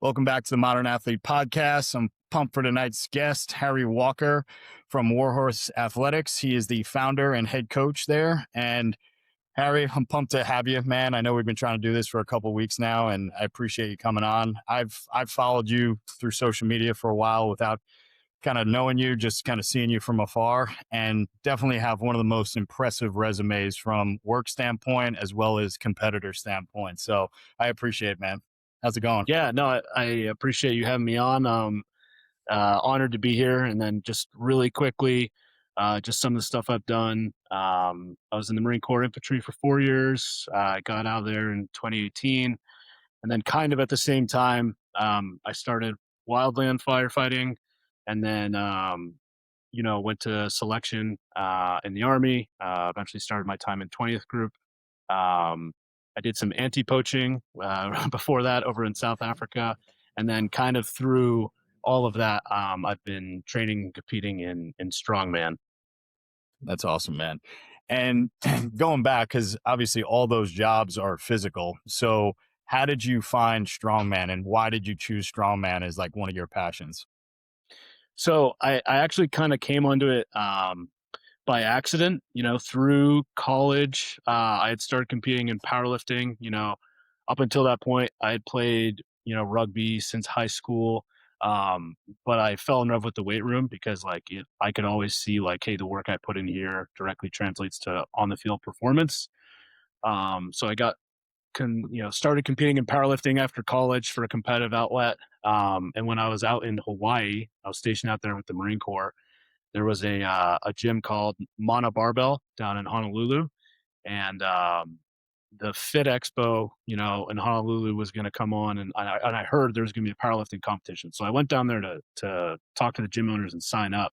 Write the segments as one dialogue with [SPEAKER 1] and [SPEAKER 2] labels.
[SPEAKER 1] Welcome back to the Modern Athlete Podcast. I'm pumped for tonight's guest, Harry Walker from Warhorse Athletics. He is the founder and head coach there. And Harry, I'm pumped to have you, man. I know we've been trying to do this for a couple of weeks now, and I appreciate you coming on. I've followed you through social media for a while without kind of knowing you, just kind of seeing you from afar, and definitely have one of the most impressive resumes from work standpoint as well as competitor standpoint. So I appreciate it, man. How's it going?
[SPEAKER 2] Yeah, no, I appreciate you having me on. Honored to be here. And then just really quickly, just some of the stuff I've done. I was in the Marine Corps Infantry for 4 years. I got out of there in 2018. And then kind of at the same time, I started Wildland firefighting, and then, went to selection in the Army, eventually started my time in 20th Group. I did some anti-poaching before that over in South Africa, and then kind of through all of that, I've been training and competing in strongman.
[SPEAKER 1] That's awesome, man. And going back, because obviously all those jobs are physical. So how did you find strongman, and why did you choose strongman as like one of your passions?
[SPEAKER 2] So I actually kind of came onto it by accident, through college. I had started competing in powerlifting. Up until that point, I had played, rugby since high school. But I fell in love with the weight room because I could always see like, hey, the work I put in here directly translates to on the field performance. So I started competing in powerlifting after college for a competitive outlet. And when I was out in Hawaii, I was stationed out there with the Marine Corps. There was a gym called Mana Barbell down in Honolulu, and the Fit Expo, in Honolulu was going to come on, and I heard there was going to be a powerlifting competition. So I went down there to talk to the gym owners and sign up.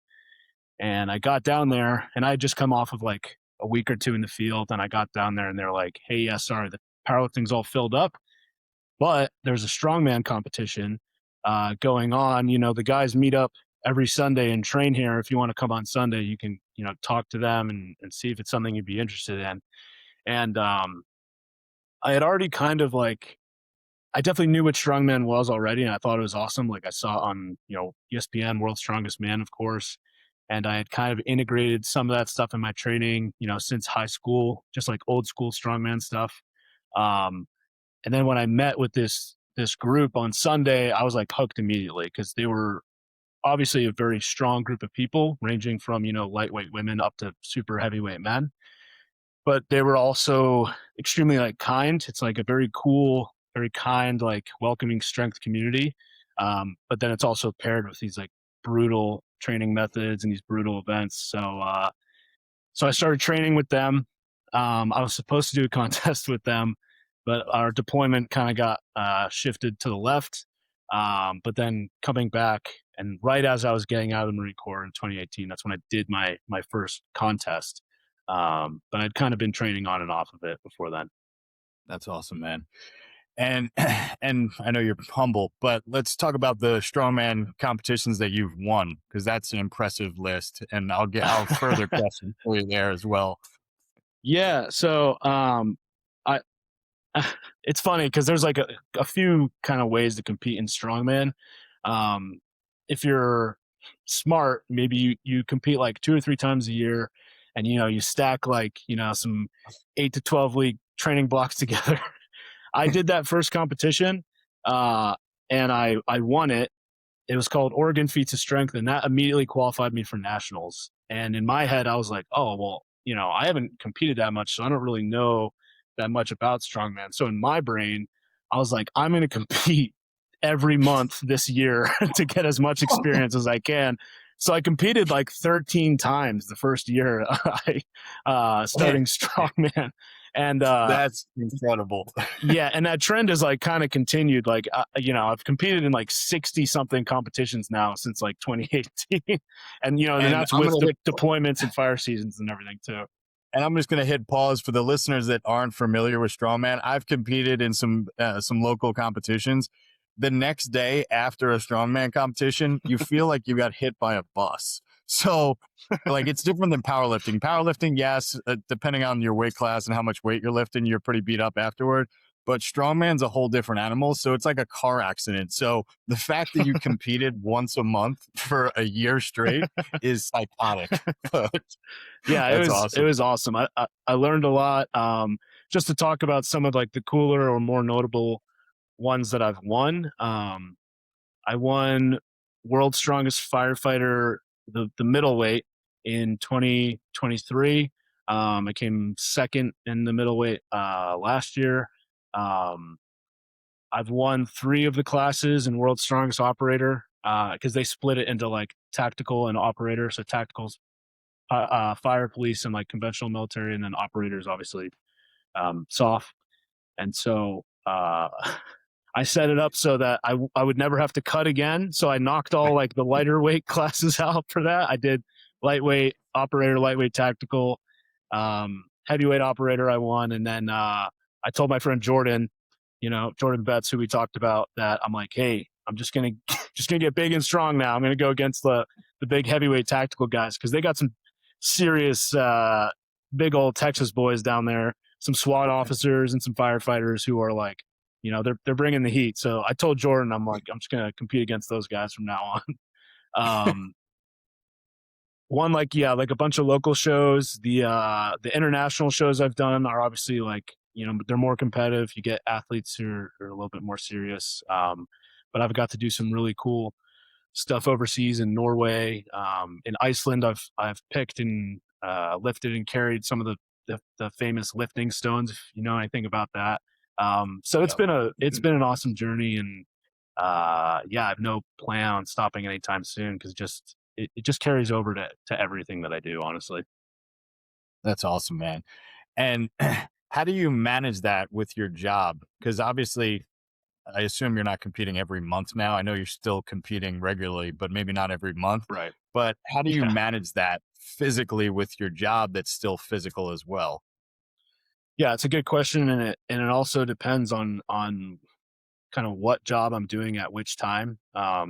[SPEAKER 2] And I got down there, and I had just come off of like a week or two in the field, and I got down there, and they're like, "Hey, yeah, sorry, the powerlifting's all filled up, but there's a strongman competition going on. The guys meet up every Sunday and train here. If you want to come on Sunday, you can, talk to them and see if it's something you'd be interested in." And I had already kind of like, I definitely knew what strongman was already, and I thought it was awesome. Like I saw on, ESPN, World's Strongest Man, of course. And I had kind of integrated some of that stuff in my training, since high school, just like old school strongman stuff. Um, and then when I met with this group on Sunday, I was like hooked immediately because they were obviously a very strong group of people, ranging from lightweight women up to super heavyweight men. But they were also extremely like kind. It's like a very cool, very kind, like welcoming strength community. But then it's also paired with these like brutal training methods and these brutal events. So I started training with them. I was supposed to do a contest with them, but our deployment kind of got shifted to the left. But then coming back, and right as I was getting out of the Marine Corps in 2018, that's when I did my first contest. But I'd kind of been training on and off of it before then.
[SPEAKER 1] That's awesome, man. And and I know you're humble, but let's talk about the strongman competitions that you've won, because that's an impressive list. And I'll further question for you there as well.
[SPEAKER 2] Yeah. So I it's funny because there's like a few kind of ways to compete in strongman. Um, if you're smart, maybe you compete like 2 or 3 times a year, and you stack like some 8 to 12 week training blocks together. I did that first competition, and I won it. It was called Oregon Feats of Strength, and that immediately qualified me for nationals. And in my head, I was like, oh well, I haven't competed that much, so I don't really know that much about strongman. So in my brain, I was like, I'm going to compete every month this year to get as much experience as I can. So I competed like 13 times the first year I starting strongman. And
[SPEAKER 1] That's incredible.
[SPEAKER 2] yeah, and that trend is like kind of continued. Like, I've competed in like 60 something competitions now since like 2018. And, and
[SPEAKER 1] And
[SPEAKER 2] that's
[SPEAKER 1] I'm
[SPEAKER 2] with
[SPEAKER 1] gonna
[SPEAKER 2] deployments and fire seasons and everything too.
[SPEAKER 1] And I'm just going to hit pause for the listeners that aren't familiar with strongman. I've competed in some local competitions. The next day after a strongman competition, you feel like you got hit by a bus. So, like, it's different than powerlifting. Powerlifting, yes, depending on your weight class and how much weight you're lifting, you're pretty beat up afterward. but strongman's a whole different animal. So it's like a car accident. So the fact that you competed once a month for a year straight is psychotic. But
[SPEAKER 2] Yeah,
[SPEAKER 1] that's
[SPEAKER 2] it
[SPEAKER 1] awesome.
[SPEAKER 2] was awesome. I learned a lot. Just to talk about some of like the cooler or more notable ones that I've won. I won World's Strongest Firefighter, the middleweight in 2023. I came second in the middleweight last year. Um, I've won 3 of the classes in World's Strongest Operator because they split it into like tactical and operator. So tacticals, fire, police, and like conventional military, and then operators, obviously, soft. And so I set it up so that I would never have to cut again. So I knocked all like the lighter weight classes out for that. I did lightweight operator, lightweight tactical, heavyweight operator. I won, and then I told my friend Jordan, Jordan Betts, who we talked about, that I'm like, hey, I'm just gonna get big and strong now. I'm gonna go against the big heavyweight tactical guys because they got some serious big old Texas boys down there, some SWAT officers and some firefighters who are like, they're bringing the heat. So I told Jordan, I'm like, I'm just gonna compete against those guys from now on. One, like, yeah, like a bunch of local shows. The international shows I've done are obviously like, they're more competitive. You get athletes who are a little bit more serious. But I've got to do some really cool stuff overseas in Norway, in Iceland. I've picked and lifted and carried some of the famous lifting stones, if you know anything about that. So it's been an awesome journey, and yeah, I have no plan on stopping anytime soon because it just carries over to everything that I do, honestly.
[SPEAKER 1] That's awesome, man. And how do you manage that with your job? Because obviously, I assume you're not competing every month now. I know you're still competing regularly, but maybe not every month.
[SPEAKER 2] Right.
[SPEAKER 1] But how do you
[SPEAKER 2] Yeah.
[SPEAKER 1] manage that physically with your job that's still physical as well?
[SPEAKER 2] Yeah, it's a good question, and it also depends on kind of what job I'm doing at which time.
[SPEAKER 1] Yeah.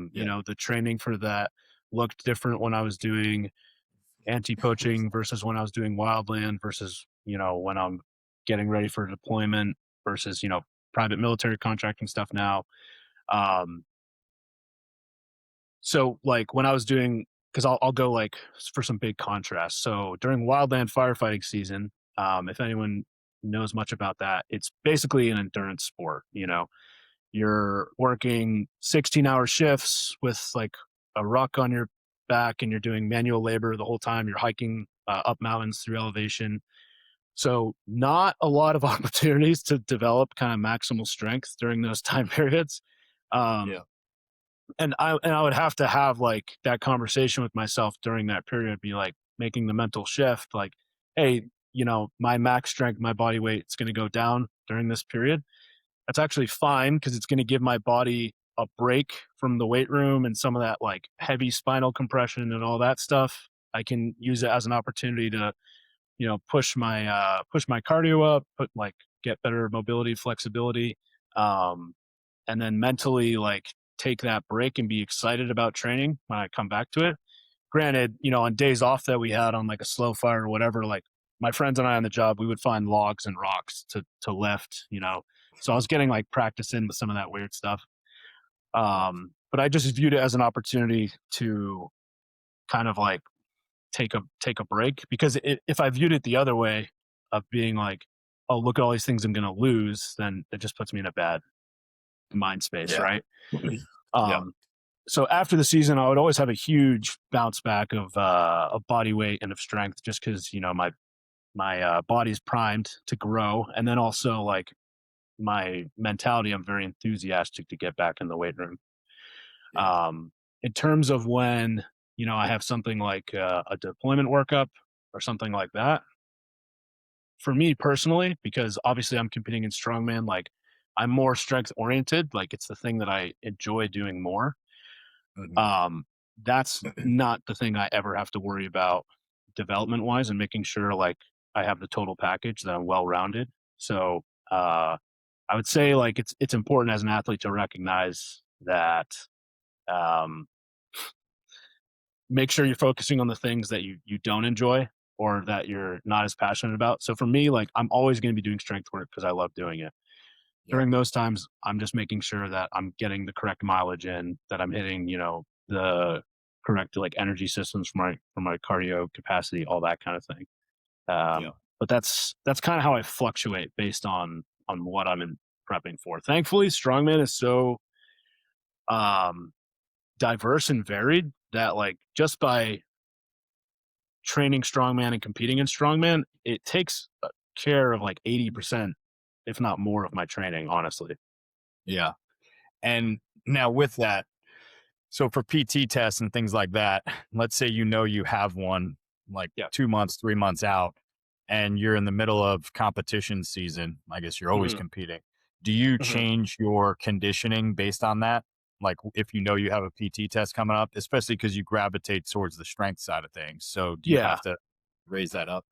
[SPEAKER 2] The training for that looked different when I was doing anti-poaching versus when I was doing wildland versus, when I'm getting ready for deployment versus, private military contracting stuff now. Um, so like when I was doing, because I'll go like for some big contrast. So during wildland firefighting season, if anyone knows much about that, it's basically an endurance sport. You're working 16-hour shifts with like a ruck on your back, and you're doing manual labor the whole time. You're hiking up mountains through elevation. So not a lot of opportunities to develop kind of maximal strength during those time periods. Um,
[SPEAKER 1] Yeah.
[SPEAKER 2] and I would have to have like that conversation with myself during that period, be like making the mental shift, like, hey, my max strength, my body weight is going to go down during this period. That's actually fine because it's going to give my body a break from the weight room and some of that like heavy spinal compression and all that stuff. I can use it as an opportunity to, push my cardio up, get better mobility, flexibility, um, and then mentally like take that break and be excited about training when I come back to it. Granted, on days off that we had on like a slow fire or whatever, like my friends and I on the job, we would find logs and rocks to lift. So I was getting like practice in with some of that weird stuff. But I just viewed it as an opportunity to kind of like take a break, because if I viewed it the other way of being like, oh, look at all these things I'm going to lose, then it just puts me in a bad mind space,
[SPEAKER 1] Yeah.
[SPEAKER 2] right?
[SPEAKER 1] Yeah.
[SPEAKER 2] Um, so after the season, I would always have a huge bounce back of body weight and of strength, just because my body's primed to grow, and then also like my mentality, I'm very enthusiastic to get back in the weight room.
[SPEAKER 1] Yeah.
[SPEAKER 2] Um, in terms of when I have something like a deployment workup or something like that, for me personally, because obviously I'm competing in strongman, like I'm more strength oriented, like it's the thing that I enjoy doing more.
[SPEAKER 1] Mhm.
[SPEAKER 2] um, that's not the thing I ever have to worry about development wise, and making sure like I have the total package, that I'm well rounded. So I would say like it's important as an athlete to recognize that, um, make sure you're focusing on the things that you don't enjoy or that you're not as passionate about. So for me, like I'm always going to be doing strength work because I love doing it.
[SPEAKER 1] Yeah.
[SPEAKER 2] during those times, I'm just making sure that I'm getting the correct mileage in, that I'm hitting, the correct like energy systems for my cardio capacity, all that kind of thing.
[SPEAKER 1] Yeah.
[SPEAKER 2] But that's kind of how I fluctuate based on what I'm in prepping for. Thankfully, strongman is so um diverse and varied that like just by training strongman and competing in strongman, it takes care of like 80%, if not more, of my training, honestly.
[SPEAKER 1] Yeah. And now with that, so for PT tests and things like that, let's say you have one like
[SPEAKER 2] Yeah.
[SPEAKER 1] 2 months, 3 months out, and you're in the middle of competition season. I guess you're always
[SPEAKER 2] Hmm.
[SPEAKER 1] competing. Do you
[SPEAKER 2] Hmm.
[SPEAKER 1] change your conditioning based on that? Like if you know you have a PT test coming up, especially because you gravitate towards the strength side of things. So do you
[SPEAKER 2] Yeah.
[SPEAKER 1] have to raise that up?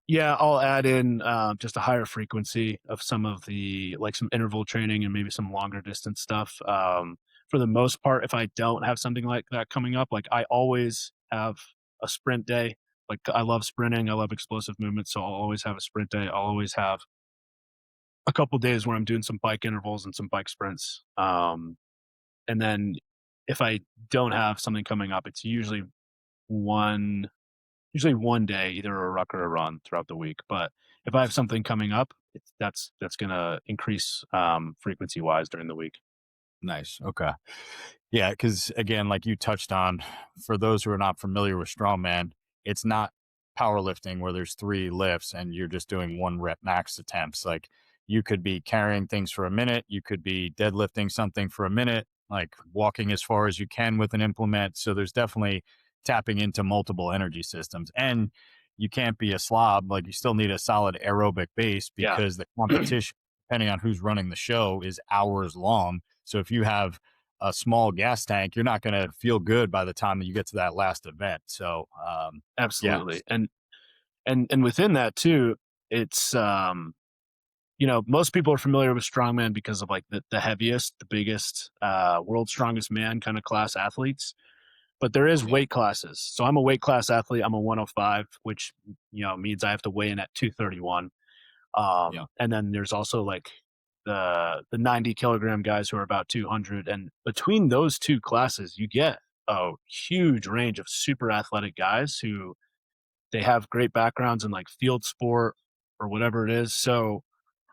[SPEAKER 2] Yeah, I'll add in just a higher frequency of some of the like some interval training and maybe some longer distance stuff. For the most part, if I don't have something like that coming up, like I always have a sprint day. Like I love sprinting, I love explosive movement, so I'll always have a sprint day. I'll always have a couple days where I'm doing some bike intervals and some bike sprints. And then if I don't have something coming up, it's one usually one day, either a ruck or a run throughout the week. But if I have something coming up, that's gonna increase frequency wise during the week.
[SPEAKER 1] Nice. Okay. Yeah, because again, like you touched on, for those who are not familiar with strongman, it's not powerlifting where there's three lifts and you're just doing one rep max attempts. Like you could be carrying things for a minute, you could be deadlifting something for a minute, like walking as far as you can with an implement. So there's definitely tapping into multiple energy systems. And you can't be a slob. Like you still need a solid aerobic base
[SPEAKER 2] Yeah.
[SPEAKER 1] because the competition, depending on who's running the show, is hours long. So if you have a small gas tank, you're not going to feel good by the time that you get to that last event. So, yeah,
[SPEAKER 2] Absolutely. And within that too, it's most people are familiar with strongman because of like the heaviest, the biggest, world's strongest man kind of class athletes. But there is
[SPEAKER 1] yeah,
[SPEAKER 2] weight classes. So I'm a weight class athlete. I'm a 105, which means I have to weigh in at 231.
[SPEAKER 1] yeah,
[SPEAKER 2] And then there's also like the 90 kilogram guys who are about 200. And between those two classes, you get a huge range of super athletic guys who they have great backgrounds in like field sport or whatever it is. So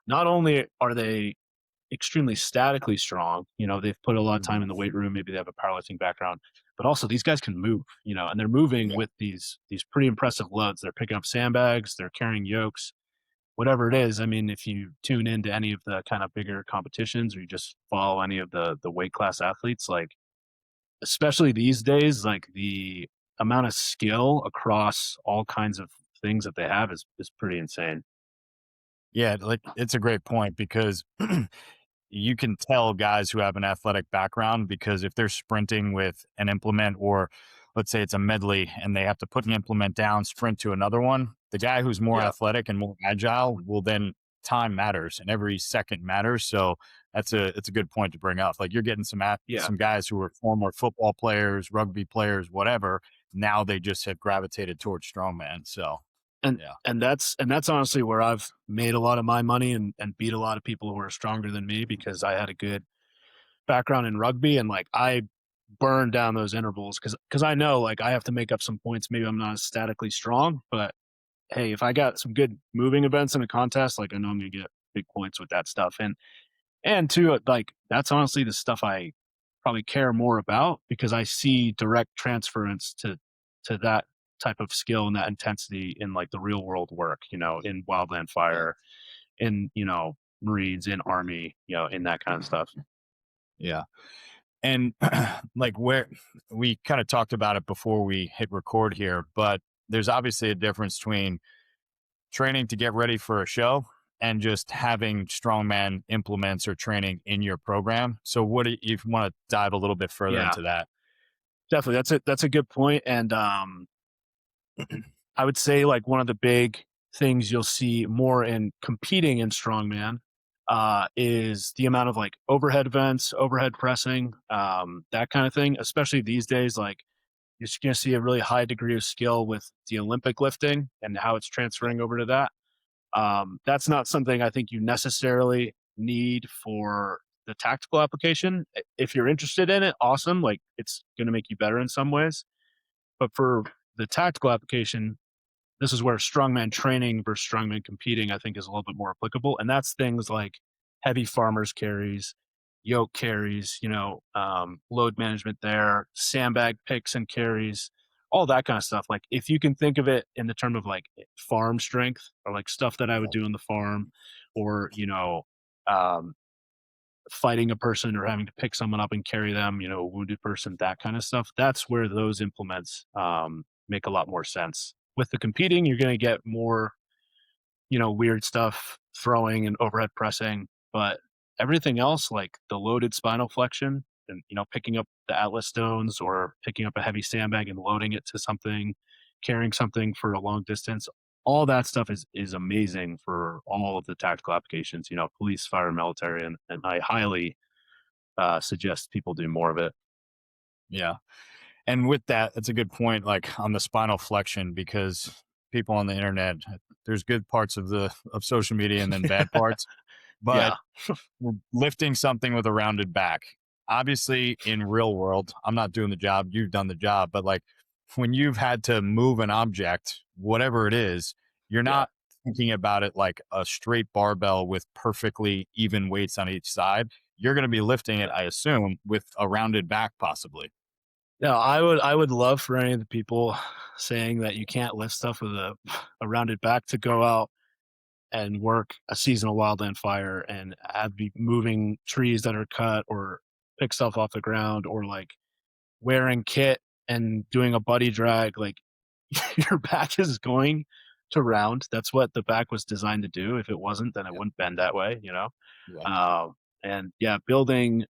[SPEAKER 2] not only are they extremely statically strong, they've put a lot of time
[SPEAKER 1] mhm,
[SPEAKER 2] in the weight room, maybe they have a powerlifting background, but also these guys can move, and they're moving
[SPEAKER 1] yeah,
[SPEAKER 2] with these pretty impressive loads. They're picking up sandbags, they're carrying yokes, whatever it is. I mean, if you tune into any of the kind of bigger competitions or you just follow any of the weight class athletes, like especially these days, like the amount of skill across all kinds of things that they have is pretty insane.
[SPEAKER 1] yeah. Like it's a great point because you can tell guys who have an athletic background because if they're sprinting with an implement or let's say it's a medley and they have to put an implement down, sprint to another one, the guy who's more
[SPEAKER 2] Yeah.
[SPEAKER 1] athletic and more agile will then time matters and every second matters. So it's a good point to bring up. Like you're getting
[SPEAKER 2] Yeah.
[SPEAKER 1] some guys who were former football players, rugby players, whatever. Now they just have gravitated towards strongman. So
[SPEAKER 2] And
[SPEAKER 1] yeah,
[SPEAKER 2] and that's honestly where I've made a lot of my money and beat a lot of people who are stronger than me because I had a good background in rugby and like I burned down those intervals because I know like I have to make up some points. Maybe I'm not as statically strong, but hey, if I got some good moving events in a contest, like I know I'm gonna get big points with that stuff. And two, like that's honestly the stuff I probably care more about because I see direct transference to that type of skill and that intensity in like the real world work, in wildland
[SPEAKER 1] yeah,
[SPEAKER 2] fire, in Marines, in Army, in that kind of stuff.
[SPEAKER 1] yeah. And like where we kind of talked about it before we hit record here, but there's obviously a difference between training to get ready for a show and just having strongman implements or training in your program. So what do you want to dive a little bit further
[SPEAKER 2] Yeah,
[SPEAKER 1] into that?
[SPEAKER 2] definitely. That's a good point. And I would say like one of the big things you'll see more in competing in strongman is the amount of like overhead events, overhead pressing, that kind of thing. Especially these days, like you're just going to see a really high degree of skill with the Olympic lifting and how it's
[SPEAKER 1] Yeah.
[SPEAKER 2] transferring over to that. That's not something I think you necessarily need for the tactical application. If you're interested in it, awesome. Like it's going to make you better in some ways. But for the tactical application, this is where strongman training versus strongman competing, I think, is a little bit more applicable. And that's things like heavy farmers carries, yoke carries, load management there, sandbag picks and carries, all that kind of stuff. Like if you can think of it in the term of like farm strength or like stuff that I would
[SPEAKER 1] Yeah.
[SPEAKER 2] do in the farm or, um, fighting a person or having to pick someone up and carry them, a wounded person, that kind of stuff. That's where those implements make a lot more sense. With the competing, you're going to get more, weird stuff, throwing and overhead pressing, but everything else, like the loaded spinal flexion and, picking up the atlas stones or picking up a heavy sandbag and loading it to something, carrying something for a long distance, all that stuff is amazing for all of the tactical applications, police, fire, military, and I highly suggest people do more of it.
[SPEAKER 1] Yeah. And with that, it's a good point, like on the spinal flexion, because people on the internet, there's good parts of social media and then bad parts. But
[SPEAKER 2] Yeah,
[SPEAKER 1] lifting something with a rounded back, obviously in real world, I'm not doing the job, you've done the job, but like when you've had to move an object, whatever it is, you're
[SPEAKER 2] yeah.
[SPEAKER 1] not thinking about it like a straight barbell with perfectly even weights on each side. You're going to be lifting it, I assume, with a rounded back, possibly.
[SPEAKER 2] No, I would love for any of the people saying that you can't lift stuff with a rounded back to go out and work a seasonal wildland fire and have be moving trees that are cut or pick stuff off the ground or like wearing kit and doing a buddy drag. Like your back is going to round. That's what the back was designed to do. If it wasn't, then it
[SPEAKER 1] Yeah.
[SPEAKER 2] wouldn't bend that way,
[SPEAKER 1] Yeah.
[SPEAKER 2] And yeah, building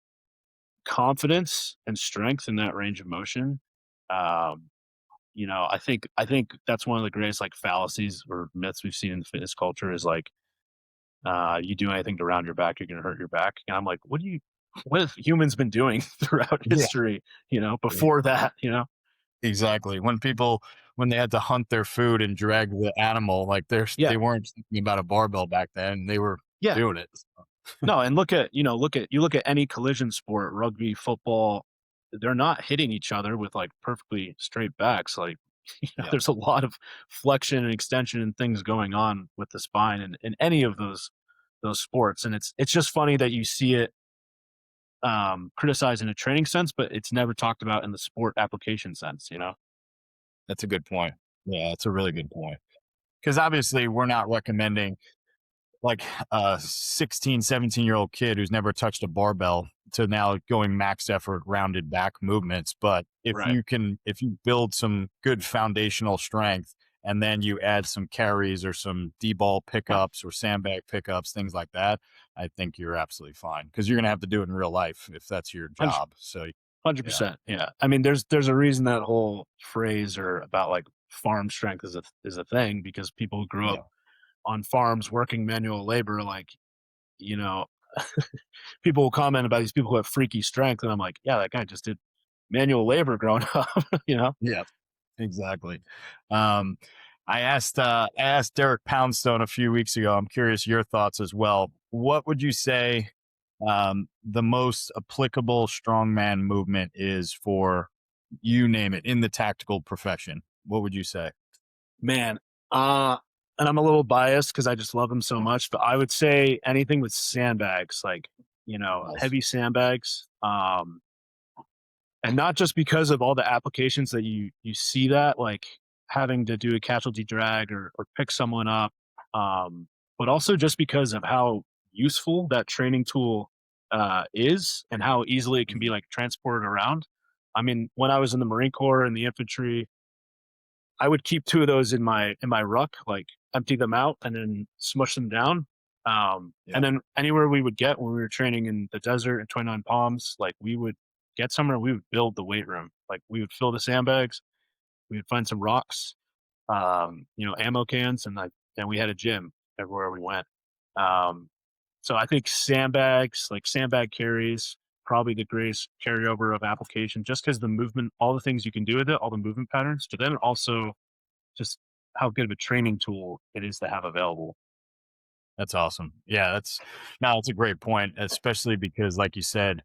[SPEAKER 2] confidence and strength in that range of motion. Um, I think that's one of the greatest like fallacies or myths we've seen in the fitness culture is like you do anything to round your back, you're gonna hurt your back. And I'm like, what have humans been doing throughout
[SPEAKER 1] Yeah.
[SPEAKER 2] history, before that,
[SPEAKER 1] Exactly. When they had to hunt their food and drag the animal, like
[SPEAKER 2] Yeah,
[SPEAKER 1] they weren't thinking about a barbell back then. They were
[SPEAKER 2] yeah.
[SPEAKER 1] doing it.
[SPEAKER 2] No, and look at any collision sport, rugby, football, they're not hitting each other with like perfectly straight backs. Like,
[SPEAKER 1] Yeah.
[SPEAKER 2] there's a lot of flexion and extension and things going on with the spine in any of those sports. And it's just funny that you see it criticized in a training sense, but it's never talked about in the sport application sense.
[SPEAKER 1] That's a good point. Yeah, that's a really good point. Because obviously we're not recommending like a 16, 17-year-old kid who's never touched a barbell to now going max effort rounded back movements. But
[SPEAKER 2] Right.
[SPEAKER 1] if you build some good foundational strength and then you add some carries or some D-ball pickups or sandbag pickups, things like that, I think you're absolutely fine because you're going to have to do it in real life if that's your job. So, yeah,
[SPEAKER 2] 100%. Yeah. I mean, there's a reason that whole phrase or about like farm strength is a thing because people who grew up
[SPEAKER 1] yeah,
[SPEAKER 2] on farms working manual labor, like, you know, people will comment about these people who have freaky strength. And I'm like, yeah, that guy just did manual labor growing up.
[SPEAKER 1] yeah. Exactly. Um, I asked Derek Poundstone a few weeks ago. I'm curious your thoughts as well. What would you say the most applicable strongman movement is for you name it in the tactical profession? What would you say?
[SPEAKER 2] Man, uh, and I'm a little biased because I just love him so much, but I would say anything with sandbags, like,
[SPEAKER 1] Nice.
[SPEAKER 2] heavy sandbags. And not just because of all the applications that you see that, like having to do a casualty drag or pick someone up, but also just because of how useful that training tool is and how easily it can be
[SPEAKER 1] Mhm.
[SPEAKER 2] like transported around. I mean, when I was in the Marine Corps and the infantry, I would keep two of those in my ruck, like empty them out and then smush them down.
[SPEAKER 1] Yeah.
[SPEAKER 2] And then anywhere we would get when we were training in the desert in 29 Palms, like we would get somewhere, we would build the weight room. Like we would fill the sandbags, we would find some rocks, ammo cans, and we had a gym everywhere we went. Um, so I think sandbags, like sandbag carries, probably the greatest carryover of application, just because the movement, all the things you can do with it, all the movement patterns, but then also just how good of a training tool it is to have available.
[SPEAKER 1] That's awesome. Yeah, that's a great point, especially because, like you said,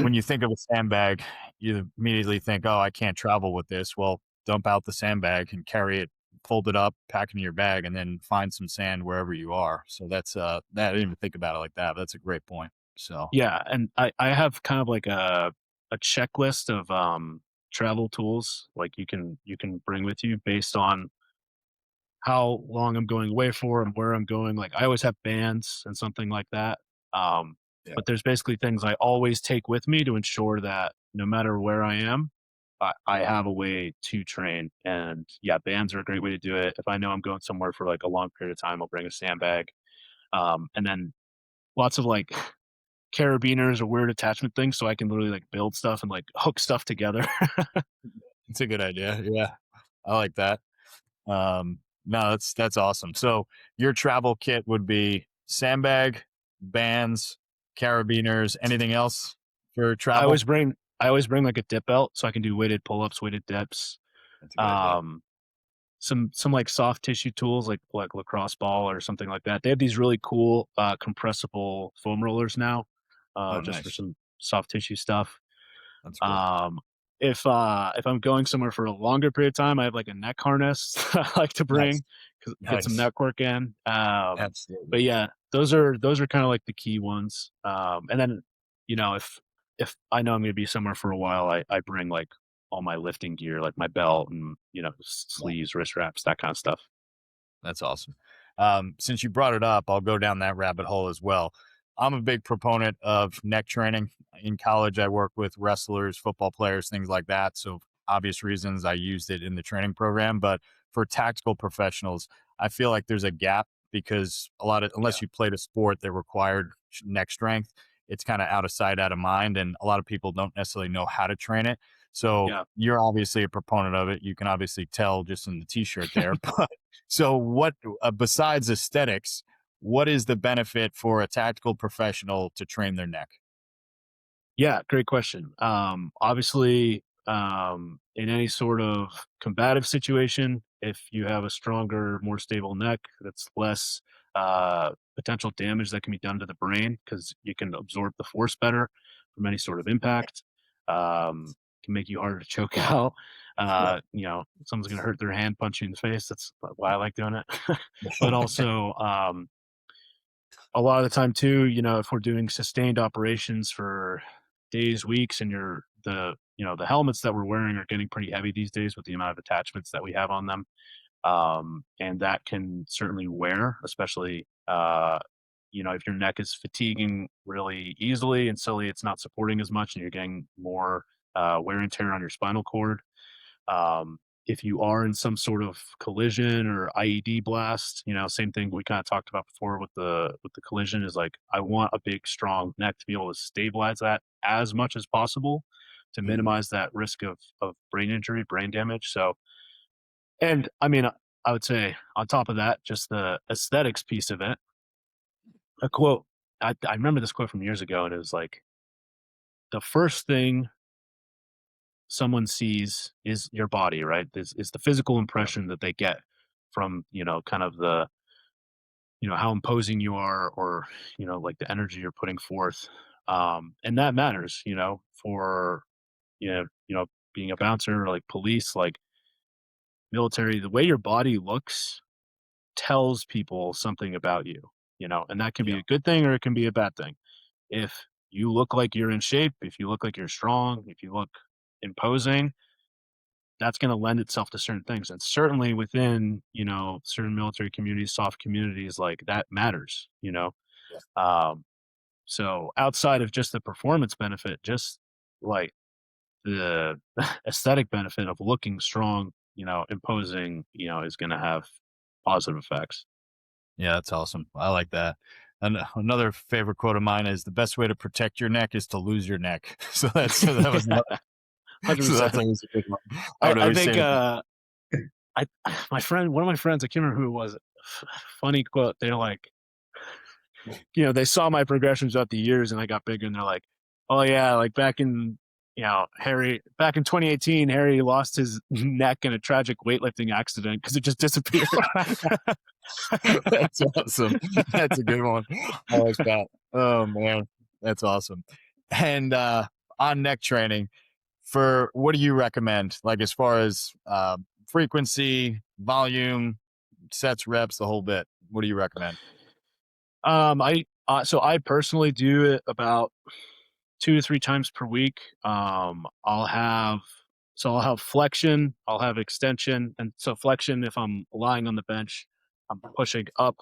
[SPEAKER 1] when you think of a sandbag, you immediately think, "Oh, I can't travel with this." Well, dump out the sandbag and carry it, fold it up, pack it in your bag, and then find some sand wherever you are. So that I didn't even think about it like that, but that's a great point. So,
[SPEAKER 2] Yeah, and I have kind of like a checklist of travel tools like you can bring with you based on how long I'm going away for and where I'm going. Like I always have bands and something like that. Um,
[SPEAKER 1] yeah,
[SPEAKER 2] but there's basically things I always take with me to ensure that no matter where I am, I have a way to train. And yeah, bands are a great way to do it. If I know I'm going somewhere for like a long period of time, I'll bring a sandbag. And then lots of like carabiners or weird attachment things so I can literally like build stuff and like hook stuff together.
[SPEAKER 1] it's a good idea. Yeah, I like that. No, that's awesome. So your travel kit would be sandbag, bands, carabiners, anything else for
[SPEAKER 2] I
[SPEAKER 1] travel?
[SPEAKER 2] always bring I always bring like a dip belt so I can do weighted pull-ups, weighted dips.
[SPEAKER 1] That's a good idea.
[SPEAKER 2] Um, some like soft tissue tools like lacrosse ball or something like that. They have these really cool compressible foam rollers now,
[SPEAKER 1] Oh,
[SPEAKER 2] just for
[SPEAKER 1] nice.
[SPEAKER 2] some soft tissue stuff.
[SPEAKER 1] That's cool.
[SPEAKER 2] Um, if I'm going somewhere for a longer period of time, I have like a neck harness I like to
[SPEAKER 1] Nice.
[SPEAKER 2] bring because get some
[SPEAKER 1] Nice.
[SPEAKER 2] neck work in.
[SPEAKER 1] Absolutely.
[SPEAKER 2] But yeah, those are kind of like the key ones. And then if I know I'm going to be somewhere for a while, I bring like all my lifting gear, like my belt and
[SPEAKER 1] Yeah.
[SPEAKER 2] sleeves, wrist wraps, that kind of stuff.
[SPEAKER 1] That's awesome. Since you brought it up, I'll go down that rabbit hole as well. I'm a big proponent of neck training. In college, I worked with wrestlers, football players, things like that. So, obvious reasons I used it in the training program. But for tactical professionals, I feel like there's a gap because
[SPEAKER 2] Yeah,
[SPEAKER 1] unless you played a sport that required neck strength, it's kind of out of sight, out of mind. And a lot of people don't necessarily know how to train it. So,
[SPEAKER 2] yeah.
[SPEAKER 1] you're obviously a proponent of it. You can obviously tell just in the t shirt there. But so, what besides aesthetics, what is the benefit for a tactical professional to train their neck?
[SPEAKER 2] Yeah, great question. Obviously, in any sort of combative situation, if you have a stronger, more stable neck, that's less potential damage that can be done to the brain because you can absorb the force better from any sort of impact. Can make you harder to choke out.
[SPEAKER 1] Yeah.
[SPEAKER 2] Someone's going to hurt their hand, punch you in the face. That's why I like doing it. But also, a lot of the time too, if we're doing sustained operations for days, weeks, and the helmets that we're wearing are getting pretty heavy these days with the amount of attachments that we have on them. And that can certainly wear, especially if your neck is fatiguing really easily and slowly it's not supporting as much and you're getting more wear and tear on your spinal cord. If you are in some sort of collision or IED blast, same thing we kind of talked about before with the collision is like I want a big strong neck to be able to stabilize that as much as possible to
[SPEAKER 1] Mhm.
[SPEAKER 2] minimize that risk of brain injury, brain damage. So, and I mean, I would say on top of that, just the aesthetics piece of it. A quote I remember this quote from years ago, and it was like the first thing someone sees is your body, right? Is the physical
[SPEAKER 1] Yeah.
[SPEAKER 2] impression that they get from, kind of the, how imposing you are or, like the energy you're putting forth. And that matters, for, being a bouncer, like police, like military, the way your body looks tells people something about you, and that can be
[SPEAKER 1] Yeah.
[SPEAKER 2] a good thing or it can be a bad thing. If you look like you're in shape, if you look like you're strong, if you look imposing, that's going to lend itself to certain things. And certainly within, certain military communities, soft communities, like that matters.
[SPEAKER 1] Yeah.
[SPEAKER 2] Um, so outside of just the performance benefit, just like the aesthetic benefit of looking strong, imposing, is going to have positive effects.
[SPEAKER 1] Yeah, that's awesome. I like that. And another favorite quote of mine is the best way to protect your neck is to lose your neck. So that was
[SPEAKER 2] Yeah,
[SPEAKER 1] another, so
[SPEAKER 2] 100%.
[SPEAKER 1] that's always a good one. I
[SPEAKER 2] I,
[SPEAKER 1] would
[SPEAKER 2] I
[SPEAKER 1] always say
[SPEAKER 2] think,
[SPEAKER 1] it.
[SPEAKER 2] I, one of my friends, I can't remember who it was. Funny quote. They're like, they saw my progression throughout the years and I got bigger and they're like, oh yeah, like back in 2018, Harry lost his neck in a tragic weightlifting accident because it just disappeared.
[SPEAKER 1] That's awesome. That's a good one. I like that. Oh man, that's awesome. And on neck training, for what do you recommend? Like as far as frequency, volume, sets, reps, the whole bit. What do you recommend?
[SPEAKER 2] I personally do it about 2 to 3 times per week. I'll have flexion, I'll have extension, and so flexion if I'm lying on the bench, I'm pushing up.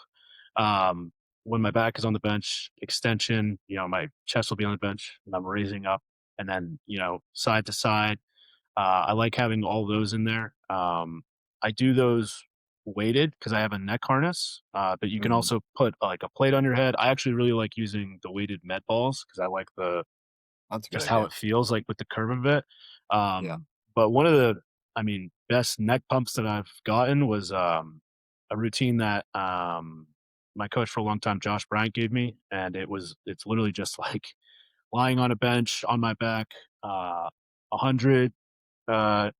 [SPEAKER 2] Um, when my back is on the bench, extension, my chest will be on the bench and I'm raising up, and then, side to side. I like having all those in there. I do those weighted because I have a neck harness, but you can
[SPEAKER 1] Mm,
[SPEAKER 2] also put like a plate on your head. I actually really like using the weighted med balls because I like the
[SPEAKER 1] that's a good
[SPEAKER 2] just how
[SPEAKER 1] idea.
[SPEAKER 2] it feels like with the curve of it.
[SPEAKER 1] Yeah.
[SPEAKER 2] But one of the, best neck pumps that I've gotten was a routine that my coach for a long time, Josh Bryant, gave me, and it's literally just like lying on a bench on my back, 100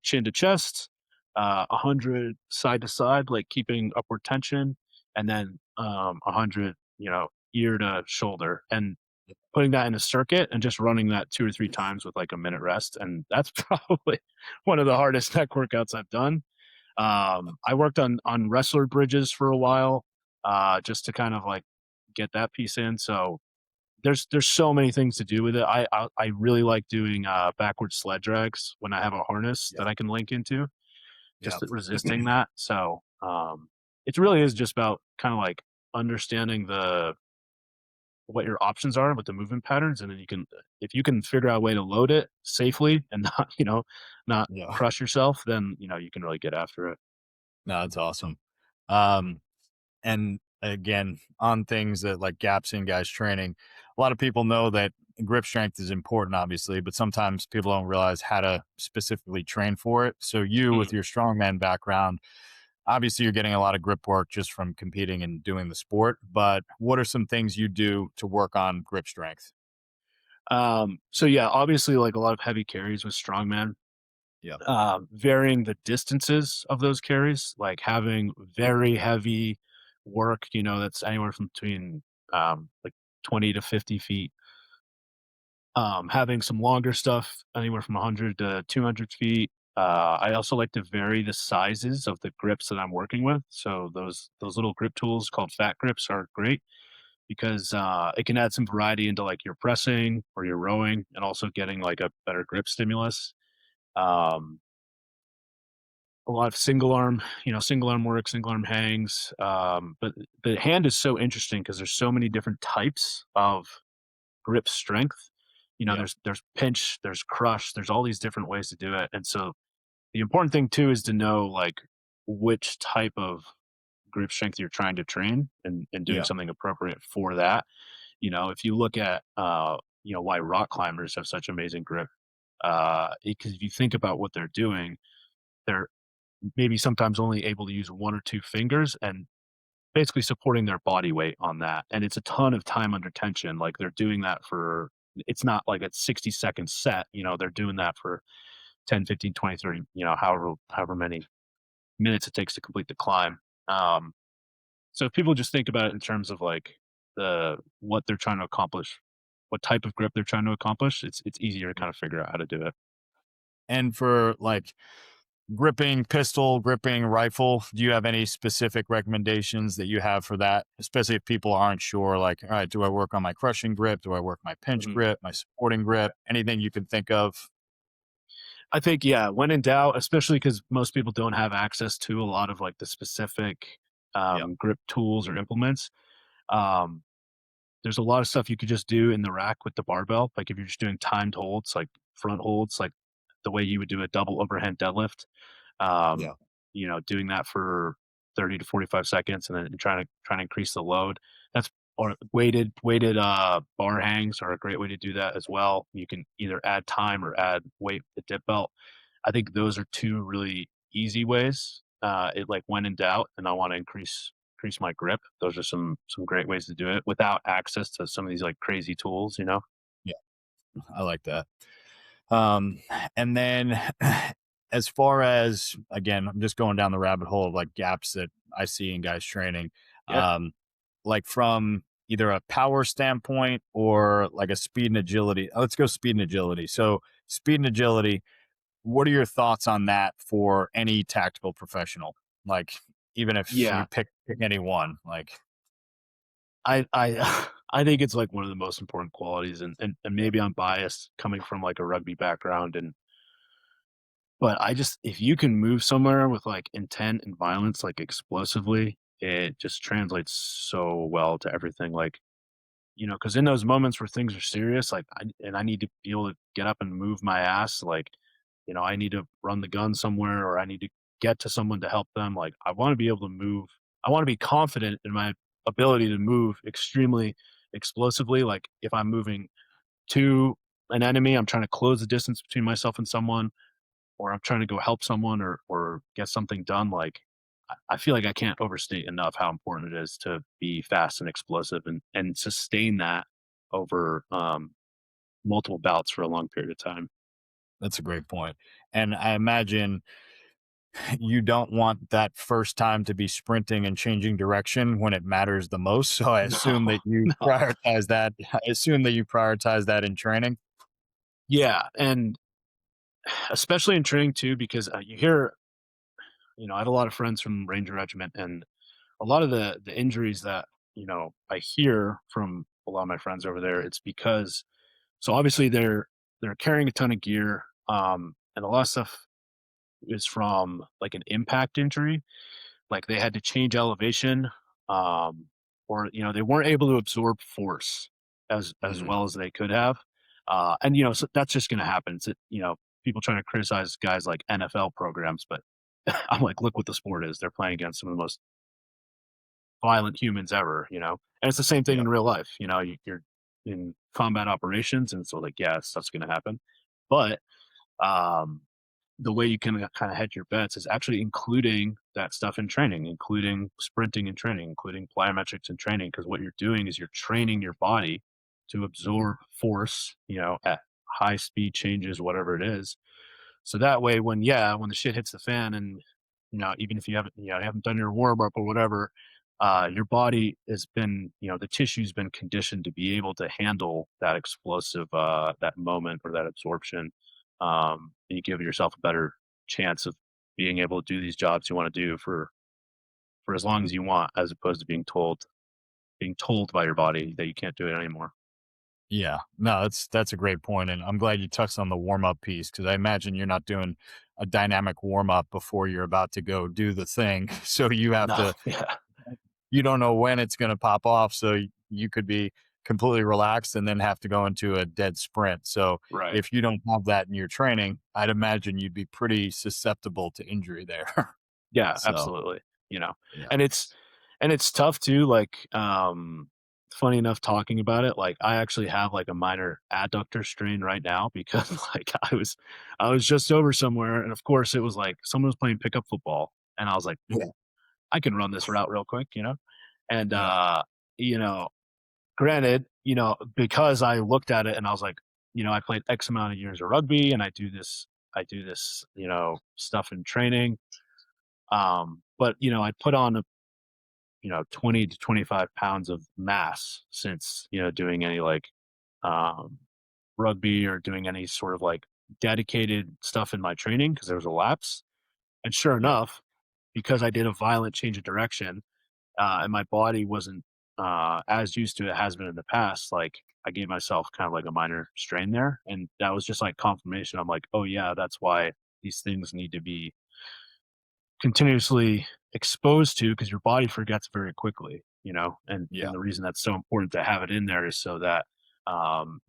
[SPEAKER 2] chin to chest, 100 side to side, like keeping upward tension, and then 100, ear to shoulder, and putting that in a circuit and just running that 2 or 3 times with like a minute rest. And that's probably one of the hardest neck workouts I've done. I worked on wrestler bridges for a while, just to kind of like get that piece in. So there's so many things to do with it. I really like doing backward sled drags when I have a harness
[SPEAKER 1] Yeah.
[SPEAKER 2] that I can link into,
[SPEAKER 1] Yeah.
[SPEAKER 2] just resisting that. So it really is just about kind of like understanding the what your options are with the movement patterns, and then if you can figure out a way to load it safely and not not
[SPEAKER 1] Yeah.
[SPEAKER 2] crush yourself, then you can really get after it.
[SPEAKER 1] No, that's awesome. Um, and again, on things that like gaps in guys training, a lot of people know that grip strength is important, obviously, but sometimes people don't realize how to specifically train for it. So you, with
[SPEAKER 2] Mm.
[SPEAKER 1] your strongman background, obviously you're getting a lot of grip work just from competing and doing the sport. But what are some things you do to work on grip strength?
[SPEAKER 2] So yeah, obviously, like a lot of heavy carries with strongman,
[SPEAKER 1] Yeah.
[SPEAKER 2] varying the distances of those carries, like having very heavy work, that's anywhere from between like 20 to 50 feet. Having some longer stuff, anywhere from 100 to 200 feet. I also like to vary the sizes of the grips that I'm working with. So those little grip tools called fat grips are great because it can add some variety into like your pressing or your rowing, and also getting like a better grip stimulus. Um, a lot of single arm work, single arm hangs. But the hand is so interesting because there's so many different types of grip strength.
[SPEAKER 1] Yeah.
[SPEAKER 2] There's pinch, there's crush, there's all these different ways to do it. And so the important thing too is to know like which type of grip strength you're trying to train, and doing
[SPEAKER 1] Yeah.
[SPEAKER 2] something appropriate for that. If you look at why rock climbers have such amazing grip, because if you think about what they're doing, they're maybe sometimes only able to use one or two fingers, and basically supporting their body weight on that. And it's a ton of time under tension. Like they're doing that for, it's not like a 60-second set, they're doing that for 10, 15, 20, 30, however many minutes it takes to complete the climb. Um, so if people just think about it in terms of like what they're trying to accomplish, what type of grip they're trying to accomplish, it's easier to kind of figure out how to do it.
[SPEAKER 1] And for like gripping pistol, gripping rifle, do you have any specific recommendations that you have for that? Especially if people aren't sure, like, all right, do I work on my crushing grip? Do I work my pinch
[SPEAKER 2] Mhm.
[SPEAKER 1] grip, my supporting grip? Anything you can think of?
[SPEAKER 2] I think, yeah, when in doubt, especially because most people don't have access to a lot of like the specific
[SPEAKER 1] Yeah.
[SPEAKER 2] grip tools or implements. Um, there's a lot of stuff you could just do in the rack with the barbell. Like if you're just doing timed holds, like front holds, like the way you would do a double overhead deadlift,
[SPEAKER 1] Yeah.
[SPEAKER 2] um, doing that for 30 to 45 seconds, and then trying to increase the load. That's or weighted bar hangs are a great way to do that as well. You can either add time or add weight with the dip belt. I think those are two really easy ways. It like when in doubt, and I want to increase my grip. Those are some great ways to do it without access to some of these like crazy tools.
[SPEAKER 1] Yeah. I like that. Um, and then as far as, again, I'm just going down the rabbit hole of like gaps that I see in guys training.
[SPEAKER 2] Yeah.
[SPEAKER 1] Um, like from either a power standpoint or like a speed and agility. Let's go speed and agility. So speed and agility, what are your thoughts on that for any tactical professional? Like, even if you
[SPEAKER 2] Yeah.
[SPEAKER 1] pick any one, like,
[SPEAKER 2] I I think it's like one of the most important qualities, and maybe I'm biased coming from like a rugby background, but I just, if you can move somewhere with like intent and violence, like explosively, it just translates so well to everything. Like, because in those moments where things are serious, like, I need to be able to get up and move my ass, like, I need to run the gun somewhere, or I need to get to someone to help them. Like, I want to be able to move. I want to be confident in my ability to move extremely explosively. Like, if I'm moving to an enemy, I'm trying to close the distance between myself and someone, or I'm trying to go help someone, or get something done. Like, I feel like I can't overstate enough how important it is to be fast and explosive, and sustain that over multiple bouts for a long period of time.
[SPEAKER 1] that's a great point. And I imagine you don't want that first time to be sprinting and changing direction when it matters the most. So I
[SPEAKER 2] No,
[SPEAKER 1] assume that you
[SPEAKER 2] no.
[SPEAKER 1] prioritize that. I assume that you prioritize that in training.
[SPEAKER 2] Yeah, and especially in training too, because you hear, I have a lot of friends from Ranger Regiment, and a lot of the injuries that I hear from a lot of my friends over there. It's because, so obviously they're carrying a ton of gear, and a lot of stuff is from like an impact injury. Like, they had to change elevation, um, or they weren't able to absorb force as
[SPEAKER 1] Mhm.
[SPEAKER 2] well as they could have, and so that's just going to happen. It's, people trying to criticize guys like NFL programs, but I'm like, look what the sport is. They're playing against some of the most violent humans ever, and it's the same thing
[SPEAKER 1] Yeah.
[SPEAKER 2] in real life. You're in combat operations, and so, like, yeah, stuff's going to happen, but um, the way you can kind of hedge your bets is actually including that stuff in training, including sprinting in training, including plyometrics in training. Because what you're doing is you're training your body to absorb force, at high speed changes, whatever it is. So that way, when the shit hits the fan, and even if you haven't done your warm up or whatever, your body has been, the tissue's been conditioned to be able to handle that explosive, that moment or that absorption. And you give yourself a better chance of being able to do these jobs you want to do for as long as you want, as opposed to being told by your body that you can't do it anymore.
[SPEAKER 1] Yeah. No, that's a great point, and I'm glad you touched on the warm up piece because I imagine you're not doing a dynamic warm up before you're about to go do the thing. So you have
[SPEAKER 2] No,
[SPEAKER 1] to.
[SPEAKER 2] yeah,
[SPEAKER 1] You don't know when it's going to pop off, so you could be completely relaxed and then have to go into a dead sprint. So
[SPEAKER 2] right.
[SPEAKER 1] if you don't have that in your training, I'd imagine you'd be pretty susceptible to injury there.
[SPEAKER 2] Yeah,
[SPEAKER 1] So
[SPEAKER 2] absolutely.
[SPEAKER 1] yeah.
[SPEAKER 2] And it's tough too. Like, funny enough, talking about it, like, I actually have like a minor adductor strain right now because like I was just over somewhere, and of course it was like someone was playing pickup football, and I was like,
[SPEAKER 1] Yeah.
[SPEAKER 2] I can run this route real quick, and
[SPEAKER 1] Yeah.
[SPEAKER 2] you know, granted, because I looked at it and I was like, I played X amount of years of rugby, and I do this, stuff in training. But I put on 20 to 25 pounds of mass since, doing any like um, rugby or doing any sort of like dedicated stuff in my training, because there was a lapse. And sure
[SPEAKER 1] Yeah.
[SPEAKER 2] enough, because I did a violent change of direction, and my body wasn't as used to it has been in the past, like, I gave myself kind of like a minor strain there. And that was just like confirmation. I'm like, oh, yeah, that's why these things need to be continuously exposed to, because your body forgets very quickly,
[SPEAKER 1] Yeah.
[SPEAKER 2] and the reason that's so important to have it in there is so that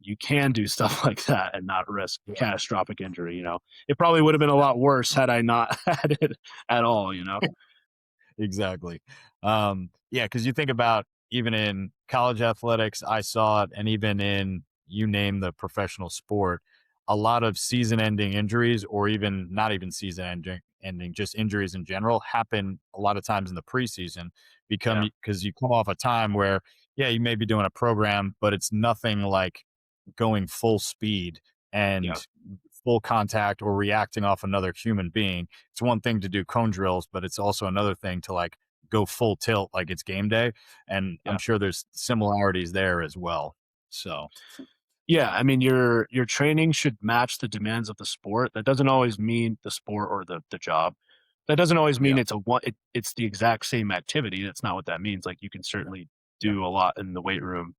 [SPEAKER 2] you can do stuff like that and not risk
[SPEAKER 1] Yeah.
[SPEAKER 2] catastrophic injury. It probably would have been a lot worse had I not had it at all.
[SPEAKER 1] Exactly. Yeah, because you think about even in college athletics, I saw it, and even in you name the professional sport, a lot of season-ending injuries, or even not even season ending, just injuries in general, happen a lot of times in the preseason.
[SPEAKER 2] Yeah,
[SPEAKER 1] Because you come off a time where, yeah, you may be doing a program, but it's nothing like going full speed
[SPEAKER 2] yeah,
[SPEAKER 1] and full contact or reacting off another human being. It's one thing to do cone drills, but it's also another thing to like go full tilt like it's game day. And I'm
[SPEAKER 2] Yeah.
[SPEAKER 1] sure there's similarities there as well. So
[SPEAKER 2] Yeah, I mean, your training should match the demands of the sport. That doesn't always mean the sport or the job. That doesn't always mean
[SPEAKER 1] yeah,
[SPEAKER 2] it's the exact same activity. That's not what that means. Like, you can certainly do a lot in the weight room,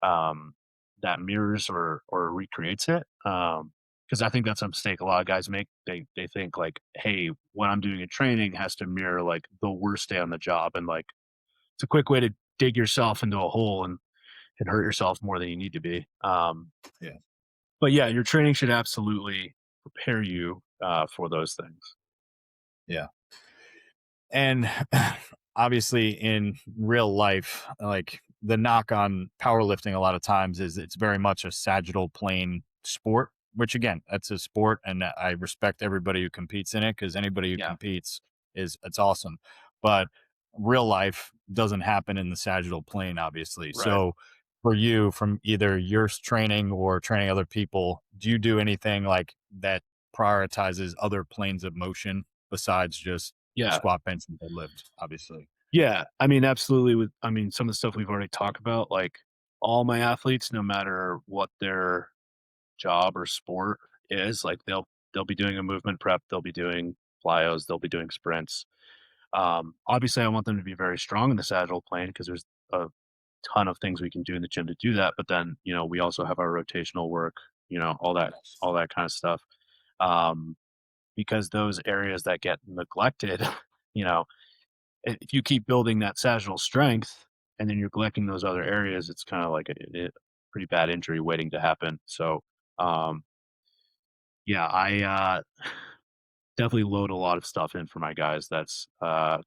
[SPEAKER 2] um, that mirrors or recreates it. Because I think that's a mistake a lot of guys make. They think like, "Hey, what I'm doing in training has to mirror, like, the worst day on the job," and, like, it's a quick way to dig yourself into a hole and hurt yourself more than you need to be.
[SPEAKER 1] yeah,
[SPEAKER 2] But yeah, your training should absolutely prepare you, for those things.
[SPEAKER 1] yeah. And obviously in real life, like the knock on powerlifting a lot of times is it's very much a sagittal plane sport, which again, that's a sport and I respect everybody who competes in it because anybody who
[SPEAKER 2] Yeah,
[SPEAKER 1] competes is it's awesome. But real life doesn't happen in the sagittal plane, obviously.
[SPEAKER 2] right.
[SPEAKER 1] So for you, from either your training or training other people, do you do anything like that prioritizes other planes of motion besides just
[SPEAKER 2] Yeah.
[SPEAKER 1] squat, bench, and deadlift, obviously?
[SPEAKER 2] Yeah, I mean, absolutely I mean, some of the stuff we've already talked about, like, all my athletes, no matter what their job or sport is, like, they'll be doing a movement prep, they'll be doing plyos, they'll be doing sprints. Obviously, I want them to be very strong in the sagittal plane because there's a ton of things we can do in the gym to do that, but then, we also have our rotational work,
[SPEAKER 1] Yes.
[SPEAKER 2] all that kinda stuff. Um, because those areas that get neglected, you know, if you keep building that sagittal strength and then you're neglecting those other areas, it's kind of like a pretty bad injury waiting to happen. So, um, yeah, I definitely load a lot of stuff in for my guys. That's